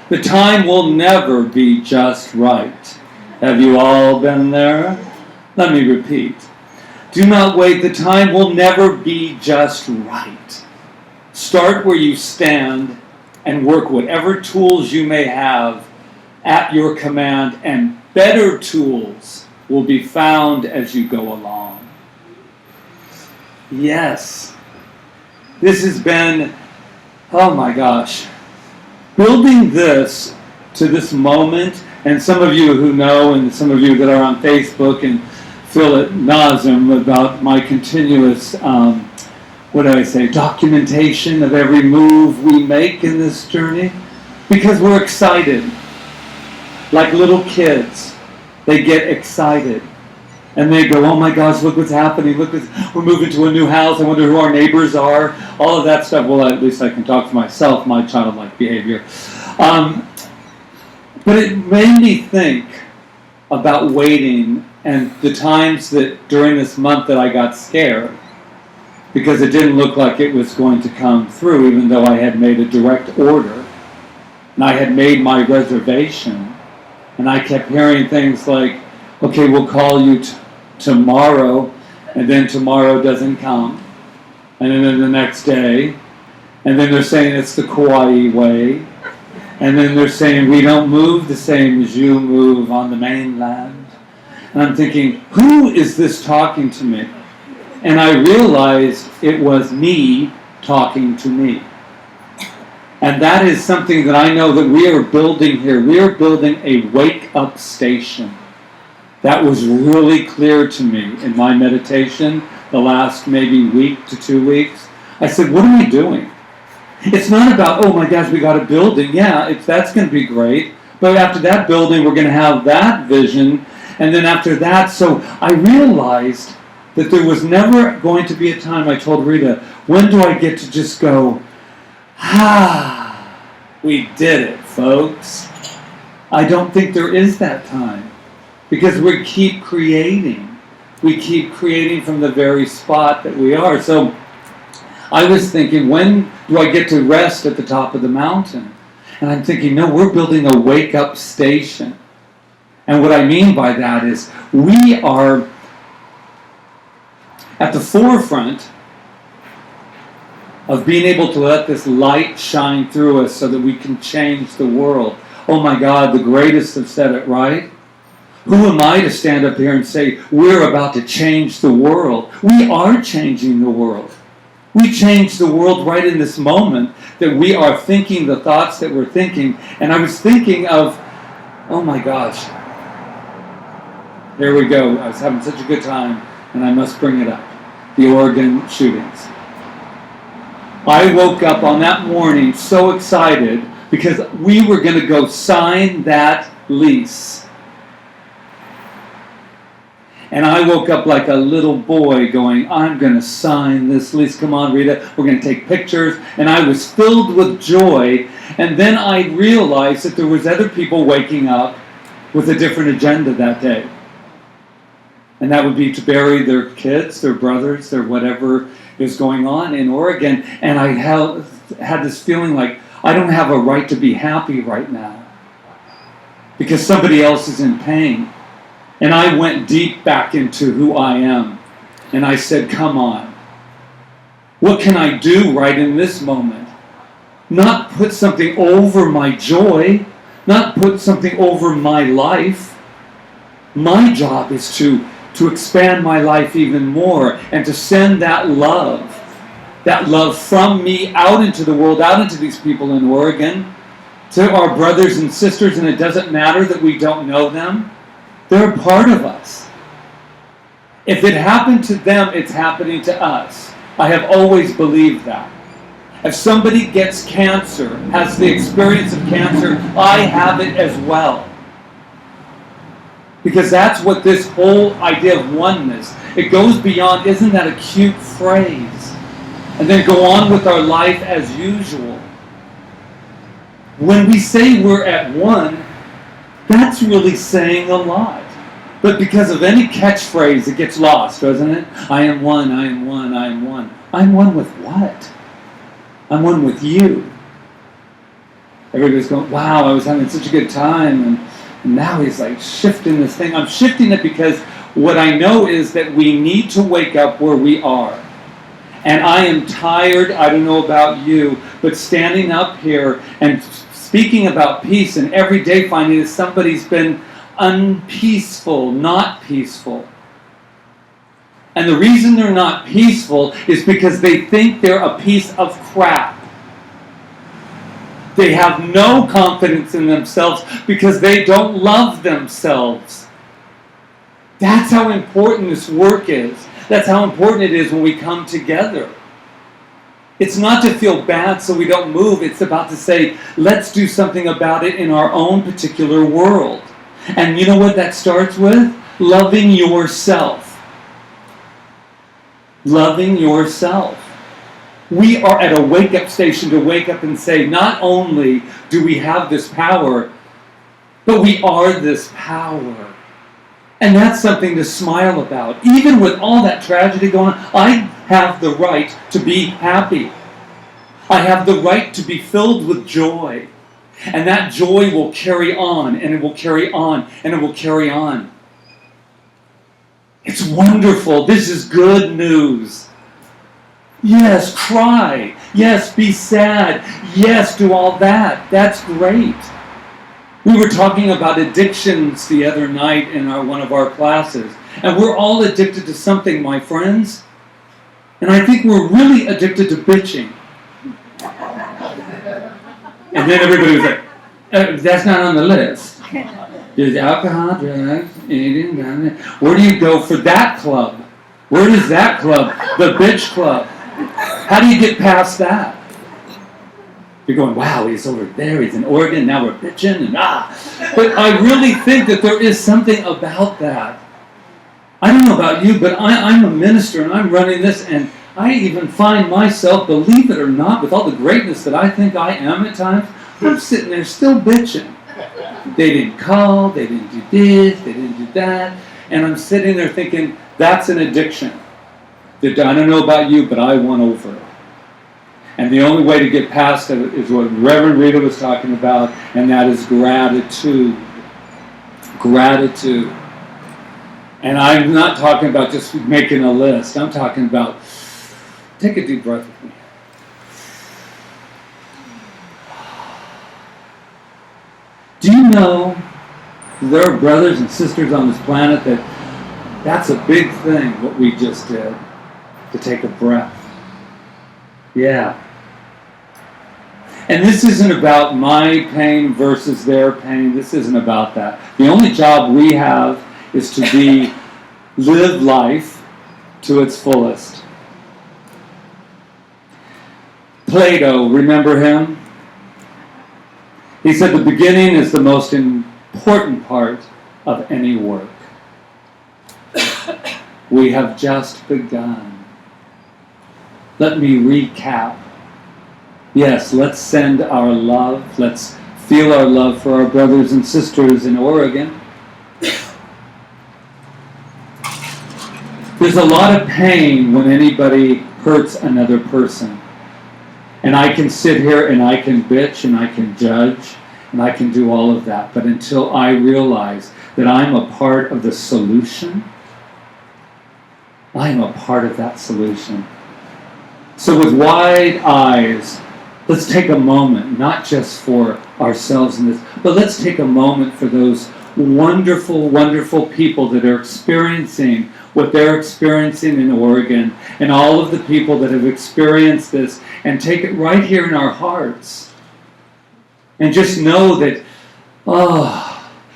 The time will never be just right. Have you all been there? Let me repeat. Do not wait. The time will never be just right. Start where you stand and work whatever tools you may have at your command, and better tools will be found as you go along. Yes. This has been, oh my gosh, building this to this moment, and some of you who know, and some of you that are on Facebook and feel at nauseam about my continuous, documentation of every move we make in this journey, because we're excited. Like little kids, they get excited. And they go, oh my gosh, look what's happening. We're moving to a new house. I wonder who our neighbors are. All of that stuff. Well, at least I can talk for myself, my childlike behavior. But it made me think about waiting and the times that during this month that I got scared because it didn't look like it was going to come through, even though I had made a direct order and I had made my reservation. And I kept hearing things like, okay, we'll call you tomorrow, and then tomorrow doesn't come. And then the next day, and then they're saying it's the Kaua'i way. And then they're saying we don't move the same as you move on the mainland. And I'm thinking, who is this talking to me? And I realized it was me talking to me. And that is something that I know that we are building here. We are building a wake-up station. That was really clear to me in my meditation the last maybe week to 2 weeks. I said, what are we doing? It's not about, oh my gosh, we got a building. Yeah, that's going to be great. But after that building, we're going to have that vision. And then after that, so I realized that there was never going to be a time, I told Rita, when do I get to just go, we did it, folks. I don't think there is that time. Because we keep creating. We keep creating from the very spot that we are. So I was thinking, when do I get to rest at the top of the mountain? And I'm thinking, no, we're building a wake-up station. And what I mean by that is we are at the forefront of being able to let this light shine through us so that we can change the world. Oh my God, the greatest have said it, right? Who am I to stand up here and say, we're about to change the world? We are changing the world. We change the world right in this moment that we are thinking the thoughts that we're thinking. And I was thinking of, oh my gosh, there we go. I was having such a good time, and I must bring it up. The Oregon shootings. I woke up on that morning so excited because we were going to go sign that lease. And I woke up like a little boy going, I'm going to sign this lease. Come on, Rita, we're going to take pictures. And I was filled with joy. And then I realized that there was other people waking up with a different agenda that day. And that would be to bury their kids, their brothers, their whatever is going on in Oregon. And I had this feeling like I don't have a right to be happy right now because somebody else is in pain. And I went deep back into who I am. And I said, come on. What can I do right in this moment? Not put something over my joy. Not put something over my life. My job is to expand my life even more and to send that love from me out into the world, out into these people in Oregon, to our brothers and sisters, and it doesn't matter that we don't know them. They're a part of us. If it happened to them, it's happening to us. I have always believed that. If somebody gets cancer, has the experience of cancer, I have it as well. Because that's what this whole idea of oneness, it goes beyond, isn't that a cute phrase? And then go on with our life as usual. When we say we're at one, that's really saying a lot. But because of any catchphrase, it gets lost, doesn't it? I am one, I am one, I am one. I'm one with what? I'm one with you. Everybody's going, wow, I was having such a good time, and now he's like shifting this thing. I'm shifting it because what I know is that we need to wake up where we are. And I am tired, I don't know about you, but standing up here and speaking about peace and every day finding that somebody's been unpeaceful, not peaceful. And the reason they're not peaceful is because they think they're a piece of crap. They have no confidence in themselves because they don't love themselves. That's how important this work is. That's how important it is when we come together. It's not to feel bad so we don't move. It's about to say, let's do something about it in our own particular world. And you know what that starts with? Loving yourself. Loving yourself. We are at a wake-up station to wake up and say, not only do we have this power, but we are this power. And that's something to smile about. Even with all that tragedy going on, I have the right to be happy. I have the right to be filled with joy. And that joy will carry on, and it will carry on, and it will carry on. It's wonderful. This is good news. Yes, cry. Yes, be sad. Yes, do all that. That's great. We were talking about addictions the other night in one of our classes. And we're all addicted to something, my friends. And I think we're really addicted to bitching. And then everybody was like, that's not on the list. There's alcohol, drugs, eating, where do you go for that club? Where is that club? The bitch club. How do you get past that? You're going, wow, he's over there, he's in Oregon, now we're bitching, and But I really think that there is something about that. I don't know about you, but I'm a minister, and I'm running this, and I even find myself, believe it or not, with all the greatness that I think I am at times, I'm sitting there still bitching. They didn't call, they didn't do this, they didn't do that, and I'm sitting there thinking, that's an addiction. I don't know about you, but I won over it. And the only way to get past it is what Reverend Rita was talking about, and that is gratitude. Gratitude. And I'm not talking about just making a list. I'm talking about, take a deep breath with me. Do you know there are brothers and sisters on this planet that's a big thing, what we just did, to take a breath. Yeah. And this isn't about my pain versus their pain. This isn't about that. The only job we have is to live life to its fullest. Plato, remember him? He said the beginning is the most important part of any work. We have just begun. Let me recap. Yes, let's send our love. Let's feel our love for our brothers and sisters in Oregon. There's a lot of pain when anybody hurts another person. And I can sit here and I can bitch and I can judge and I can do all of that. But until I realize that I'm a part of the solution, I am a part of that solution. So with wide eyes, let's take a moment, not just for ourselves in this, but let's take a moment for those wonderful, wonderful people that are experiencing what they're experiencing in Oregon, and all of the people that have experienced this, and take it right here in our hearts. And just know that,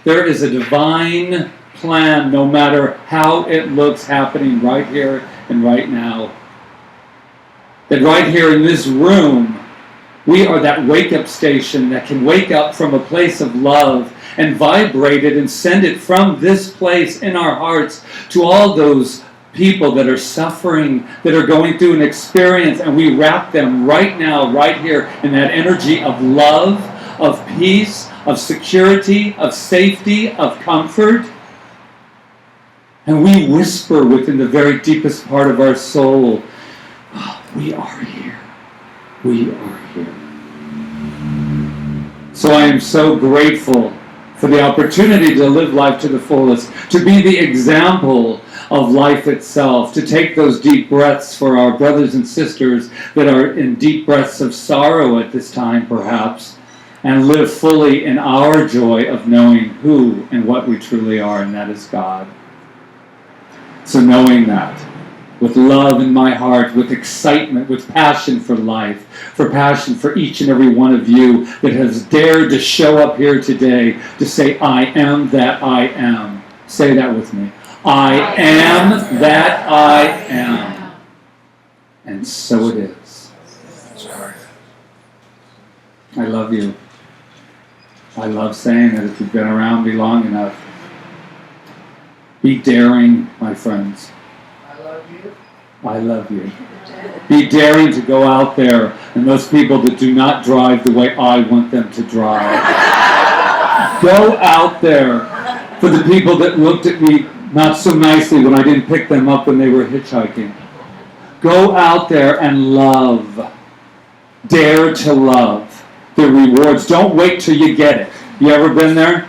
there is a divine plan, no matter how it looks, happening right here and right now. That right here in this room, we are that wake-up station that can wake up from a place of love and vibrate it and send it from this place in our hearts to all those people that are suffering, that are going through an experience, and we wrap them right now, right here, in that energy of love, of peace, of security, of safety, of comfort. And we whisper within the very deepest part of our soul, we are here. We are here. So I am so grateful for the opportunity to live life to the fullest, to be the example of life itself, to take those deep breaths for our brothers and sisters that are in deep breaths of sorrow at this time, perhaps, and live fully in our joy of knowing who and what we truly are, and that is God. So knowing that, with love in my heart, with excitement, with passion for life, for passion for each and every one of you that has dared to show up here today to say, I am that I am. Say that with me. I am that I am. And so it is. I love you. I love saying that if you've been around me long enough. Be daring, my friends. I love you. Be daring to go out there, and those people that do not drive the way I want them to drive. Go out there. For the people that looked at me not so nicely when I didn't pick them up when they were hitchhiking. Go out there and love. Dare to love. the rewards. Don't wait till you get it. You ever been there?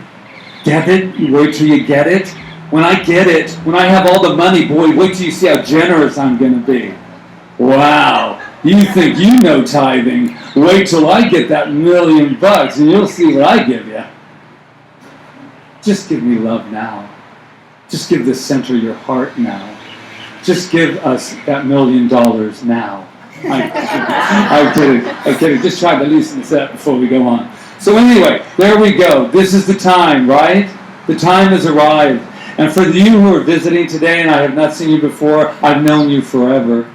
Get it? You wait till you get it? When I get it, when I have all the money, boy, wait till you see how generous I'm going to be. Wow. You think you know tithing. Wait till I get that $1 million and you'll see what I give you. Just give me love now. Just give the center your heart now. Just give us that $1 million now. I kid it. Just trying to loosen this up before we go on. So anyway, there we go. This is the time, right? The time has arrived. And for you who are visiting today and I have not seen you before, I've known you forever.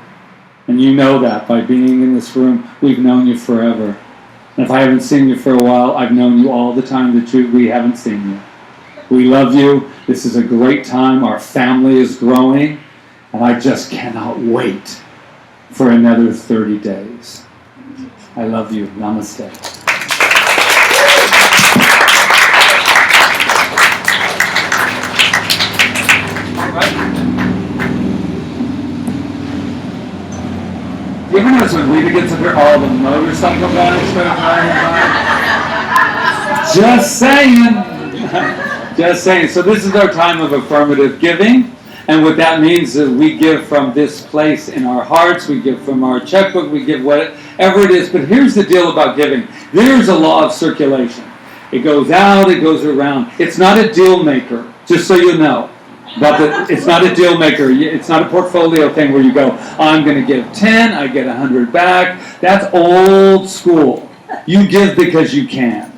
And you know that by being in this room, we've known you forever. And if I haven't seen you for a while, I've known you all the time that we haven't seen you. We love you. This is a great time. Our family is growing. And I just cannot wait for another 30 days. I love you. Namaste. You ever notice when Rita gets up here, all the motorcycle guys start riding by? Just saying. Just saying. So this is our time of affirmative giving. And what that means is we give from this place in our hearts, we give from our checkbook, we give whatever it is. But here's the deal about giving. There's a law of circulation. It goes out, it goes around. It's not a deal maker, just so you know. It's not a deal maker. It's not a portfolio thing where you go, I'm going to give 10, I get 100 back. That's old school. You give because you can.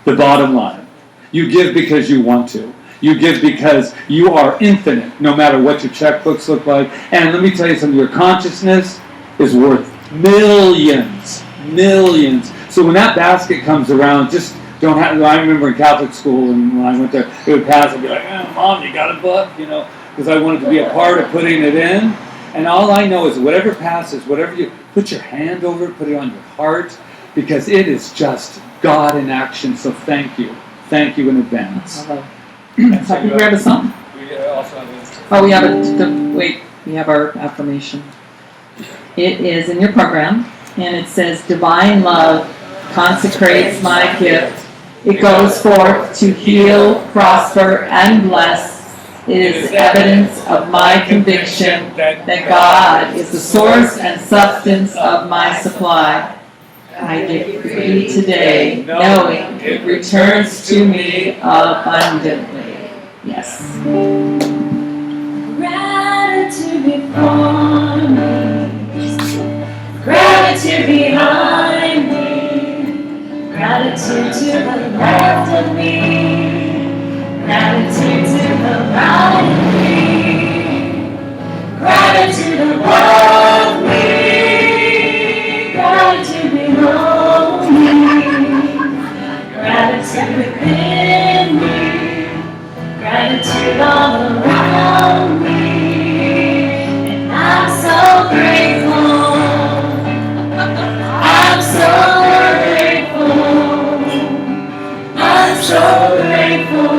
The bottom line. You give because you want to. You give because you are infinite, no matter what your checkbooks look like. And let me tell you something, your consciousness is worth millions. Millions. So when that basket comes around, just don't have. I remember in Catholic school, and when I went there, it would pass and be like, Mom, you got a buck, because I wanted to be a part of putting it in. And all I know is whatever passes, whatever you put your hand over it, put it on your heart, because it is just God in action. So thank you. Thank you in advance. If I can grab a song. We also have this. Oh, we have our affirmation. It is in your program, and it says, divine love consecrates my gift. It goes forth to heal, prosper, and bless. It is evidence of my conviction that God is the source and substance of my supply. I give freely today, knowing it returns to me abundantly. Yes. Gratitude before me, gratitude behind me, gratitude to the left of me, gratitude to the right of me, gratitude above me, gratitude below me, gratitude within me. Gratitude all around me, and I'm so grateful. I'm so grateful. I'm so grateful.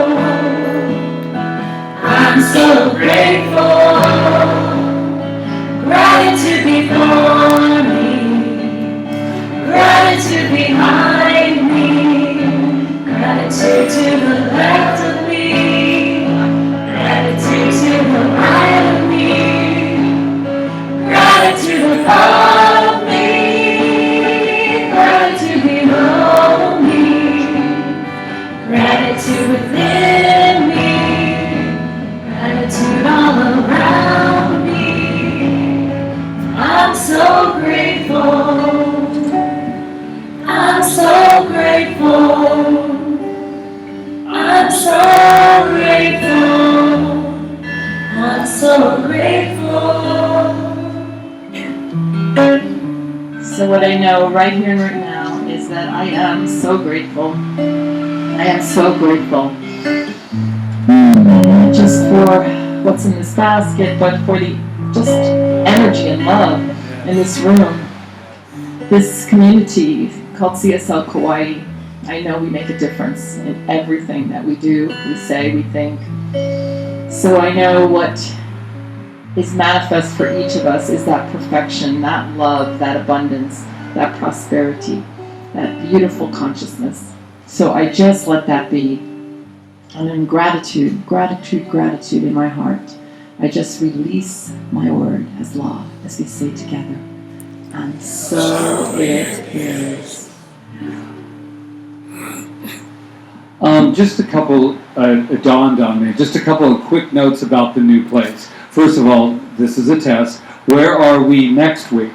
I'm so grateful. Gratitude before me, gratitude behind me, gratitude to the left of me. Gratitude to the right of me, gratitude above me, gratitude below me, gratitude within me, gratitude all around me. I'm so grateful. I'm so grateful. I'm so grateful. I'm so grateful. So what I know right here and right now is that I am so grateful. I am so grateful. Not just for what's in this basket, but for the just energy and love in this room. This community called CSL Kaua'i. I know we make a difference in everything that we do, we say, we think. So I know what is manifest for each of us is that perfection, that love, that abundance, that prosperity. that beautiful consciousness. So I just let that be. And in gratitude in my heart, I just release my word as law, as we say together. And so it is. Just a couple, it dawned on me, just a couple of quick notes about the new place. First of all, this is a test. Where are we next week?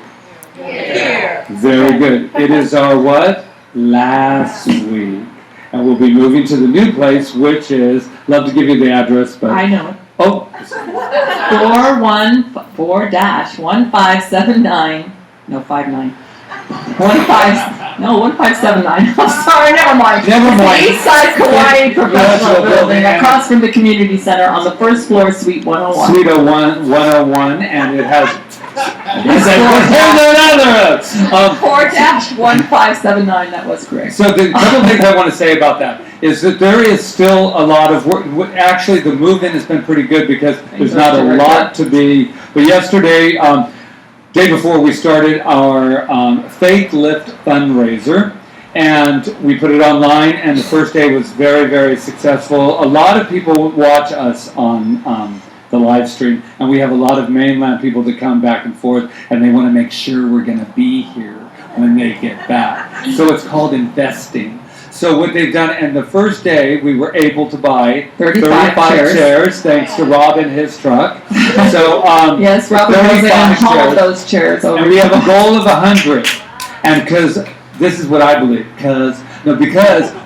Here. Very good. It is our what? Last week. And we'll be moving to the new place, which is, love to give you the address, but... I know it. Oh. 414-1579. No, 59. 1579. I'm sorry, never mind. Never mind. The East Side Kaua'i Professional Professional Building, building. across from the community center on the first floor, Suite 101. Suite 101, and it has... This Um, 4-1579, that was correct. So the couple things I want to say about that is that there is still a lot of work. Actually, the move-in has been pretty good because there's not a lot to be. But yesterday, day before we started our Faith Lift fundraiser, and we put it online, and the first day was very, very successful. A lot of people watch us on the live stream, and we have a lot of mainland people that come back and forth, and they want to make sure we're going to be here when they get back. So it's called investing. So what they've done, and the first day we were able to buy 35 chairs, thanks to Rob and his truck. So yes, Rob goes in and hauled those chairs over. And we have a goal of 100. And because this is what I believe, because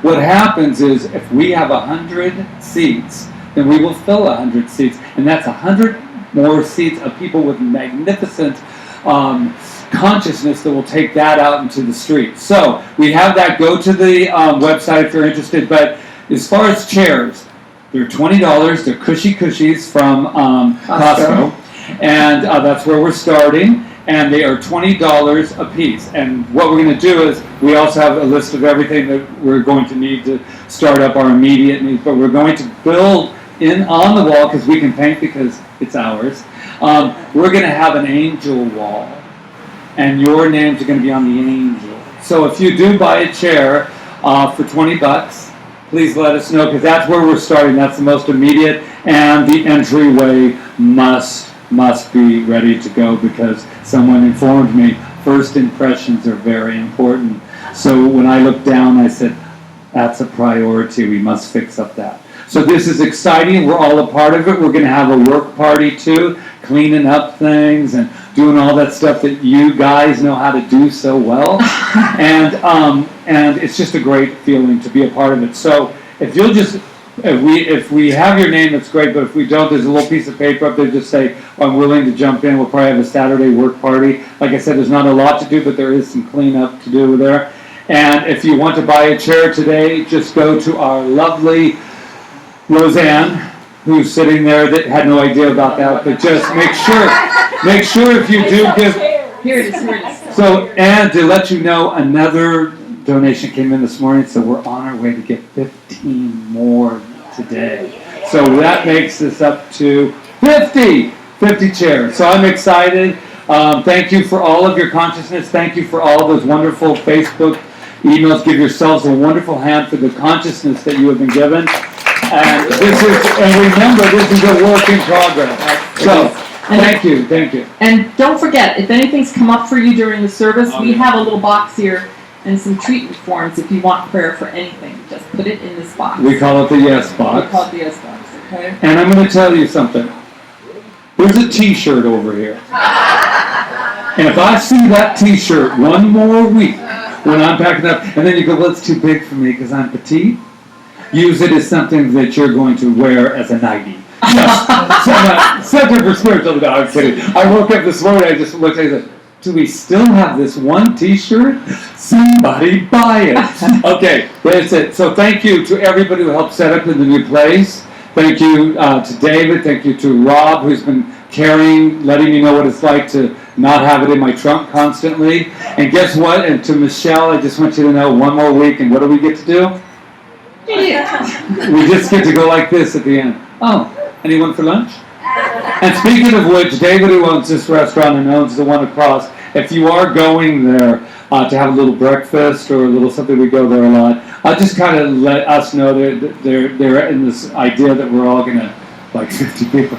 what happens is if we have 100 seats, then we will fill 100 seats, and that's 100 more seats of people with magnificent consciousness that will take that out into the street. So we have that. Go to the website if you're interested. But as far as chairs, they're $20. They're cushies from Costco, and that's where we're starting. And they are $20 a piece. And what we're going to do is we also have a list of everything that we're going to need to start up our immediate needs. But we're going to build in on the wall, because we can paint because it's ours. We're going to have an angel wall, and your names are going to be on the angel. So if you do buy a chair for $20, please let us know, because that's where we're starting. That's the most immediate, and the entryway must be ready to go, because someone informed me first impressions are very important. So when I looked down, I said, that's a priority. We must fix up that. So this is exciting. We're all a part of it. We're going to have a work party too, cleaning up things and doing all that stuff that you guys know how to do so well. And it's just a great feeling to be a part of it. So if you'll just, if we have your name, that's great. But if we don't, there's a little piece of paper up there. Just say, I'm willing to jump in. We'll probably have a Saturday work party. Like I said, there's not a lot to do, but there is some cleanup to do there. And if you want to buy a chair today, just go to our lovely Roseanne, who's sitting there, that had no idea about that, but just make sure if you do give. Here it is. So, and to let you know, another donation came in this morning, so we're on our way to get 15 more today. So that makes this up to 50 chairs. So I'm excited. Thank you for all of your consciousness. Thank you for all those wonderful Facebook emails. Give yourselves a wonderful hand for the consciousness that you have been given. And remember, this is a work in progress. So, thank you. And don't forget, if anything's come up for you during the service, we have a little box here and some treatment forms if you want prayer for anything. Just put it in this box. We call it the yes box. We call it the yes box, okay? And I'm going to tell you something. There's a t-shirt over here. And if I see that t-shirt one more week when I'm packing up, and then you go, well, it's too big for me because I'm petite, use it as something that you're going to wear as a nightie. Center for Spiritual. No, I'm kidding. I woke up this morning, I just looked at it and said, do we still have this one t-shirt? Somebody buy it. Okay, that's it. So thank you to everybody who helped set up in the new place. Thank you to David. Thank you to Rob, who's been carrying, letting me know what it's like to not have it in my trunk constantly. And guess what? And to Michelle, I just want you to know, one more week, and what do we get to do? We just get to go like this at the end. Oh, anyone for lunch? And speaking of which, David, who owns this restaurant and owns the one across, if you are going there, to have a little breakfast or a little something. We go there a lot. Just kind of let us know that they're in this idea that we're all gonna, like 50 people,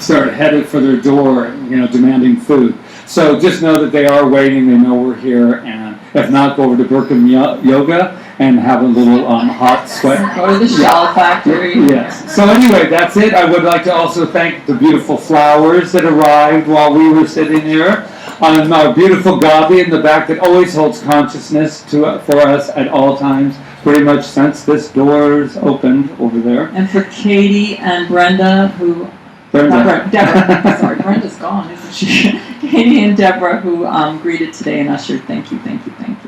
start headed for their door, demanding food. So just know that they are waiting. They know we're here, and if not, go over to Burkham Yoga and have a little hot sweat. Go to the shell factory. Yes. So anyway, that's it. I would like to also thank the beautiful flowers that arrived while we were sitting here. Our beautiful Gabi in the back that always holds consciousness for us at all times, pretty much since this door's opened over there. And for Katie and Brenda, Deborah. Sorry, Brenda's gone, isn't she? Katie and Deborah, who greeted today and ushered. Thank you.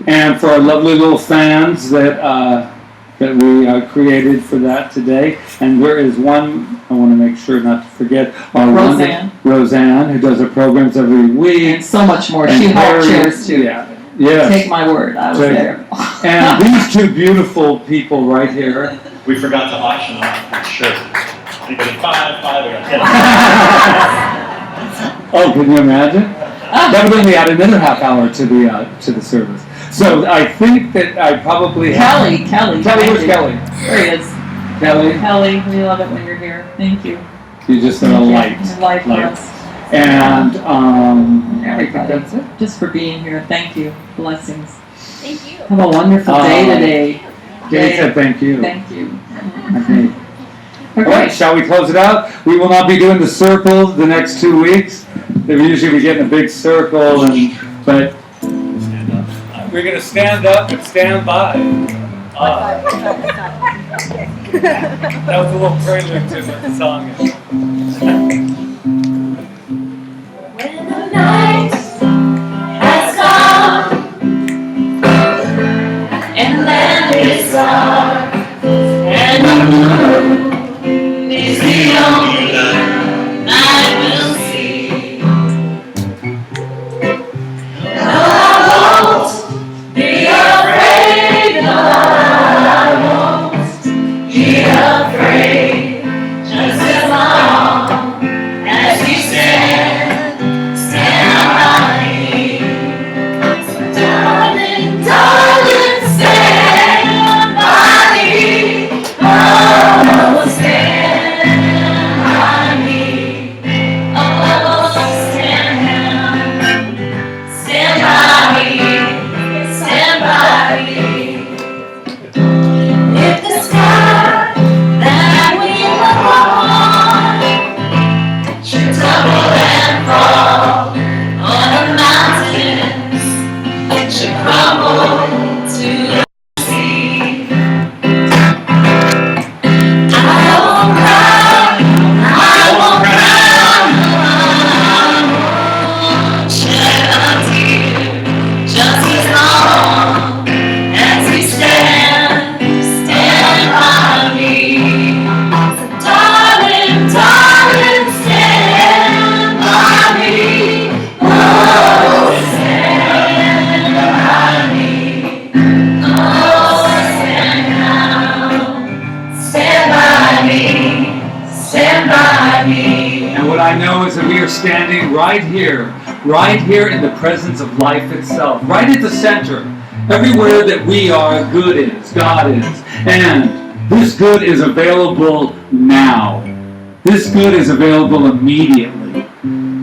And for our lovely little fans that we created for that today. And there is one, I want to make sure not to forget, our Roseanne, who does our programs every week. And so much more. She held chairs too. Yeah. Yes. Take my word, I was there. And these two beautiful people right here. We forgot to auction off your shirt. Anybody 5, or 10? Oh, can you imagine? That would only add another half hour to the service. So I think that I probably Kelly. Where's Kelly? There he is. Kelly, we love it when you're here. Thank you. You just said a light. Light for us. And Everybody. that's it. Just for being here. Thank you. Blessings. Thank you. Have a wonderful day today. Jay said thank you. Thank you. Okay. All right, shall we close it out? We will not be doing the circle the next 2 weeks. Usually we get in a big circle, but stand up. We're going to stand up and stand by. That was a little prelude to what the song is. When the night has come and land is dark and the moon is the only light I will see. No, I won't be afraid. No, I won't be afraid. Just as long as you stand by me. So darling, darling, stand by me. Oh, stand by me. Oh, stand by me. Stand by me. If the sky that we were on should tumble and fall on the mountains, should crumble to the sea, I won't cry, I won't shed a tear, just as long as we stand by me. So darling, darling, stand by me. Oh, stand by me. Oh, stand now. Stand by me. Stand by me. And what I know is that we are standing right here in the presence of life itself, right at the center. Everywhere that we are, good is, God is. And this good is available now. This good is available immediately.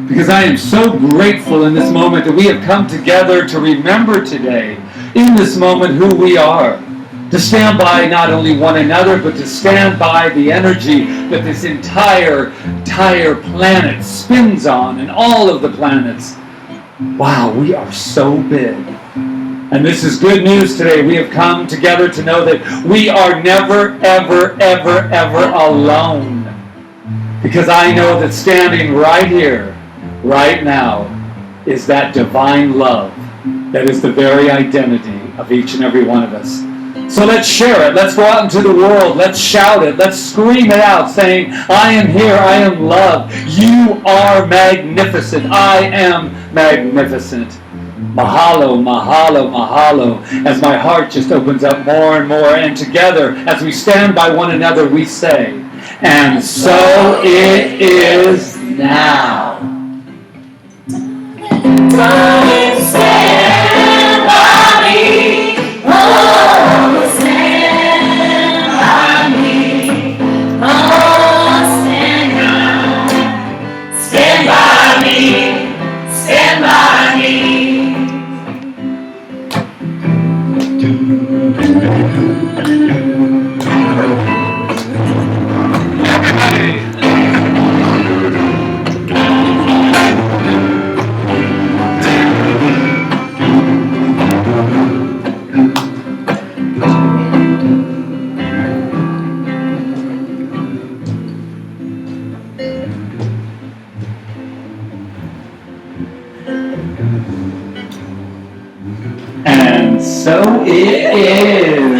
Because I am so grateful in this moment that we have come together to remember today, in this moment, who we are. To stand by not only one another, but to stand by the energy that this entire planet spins on, and all of the planets. Wow, we are so big. And this is good news today. We have come together to know that we are never, ever, ever, ever alone. Because I know that standing right here, right now, is that divine love that is the very identity of each and every one of us. So let's share it. Let's go out into the world. Let's shout it. Let's scream it out saying, I am here. I am loved. You are magnificent. I am magnificent. Mahalo, mahalo, mahalo. As my heart just opens up more and more. And together, as we stand by one another, we say, and so it is now. Darling, stand by And so it is.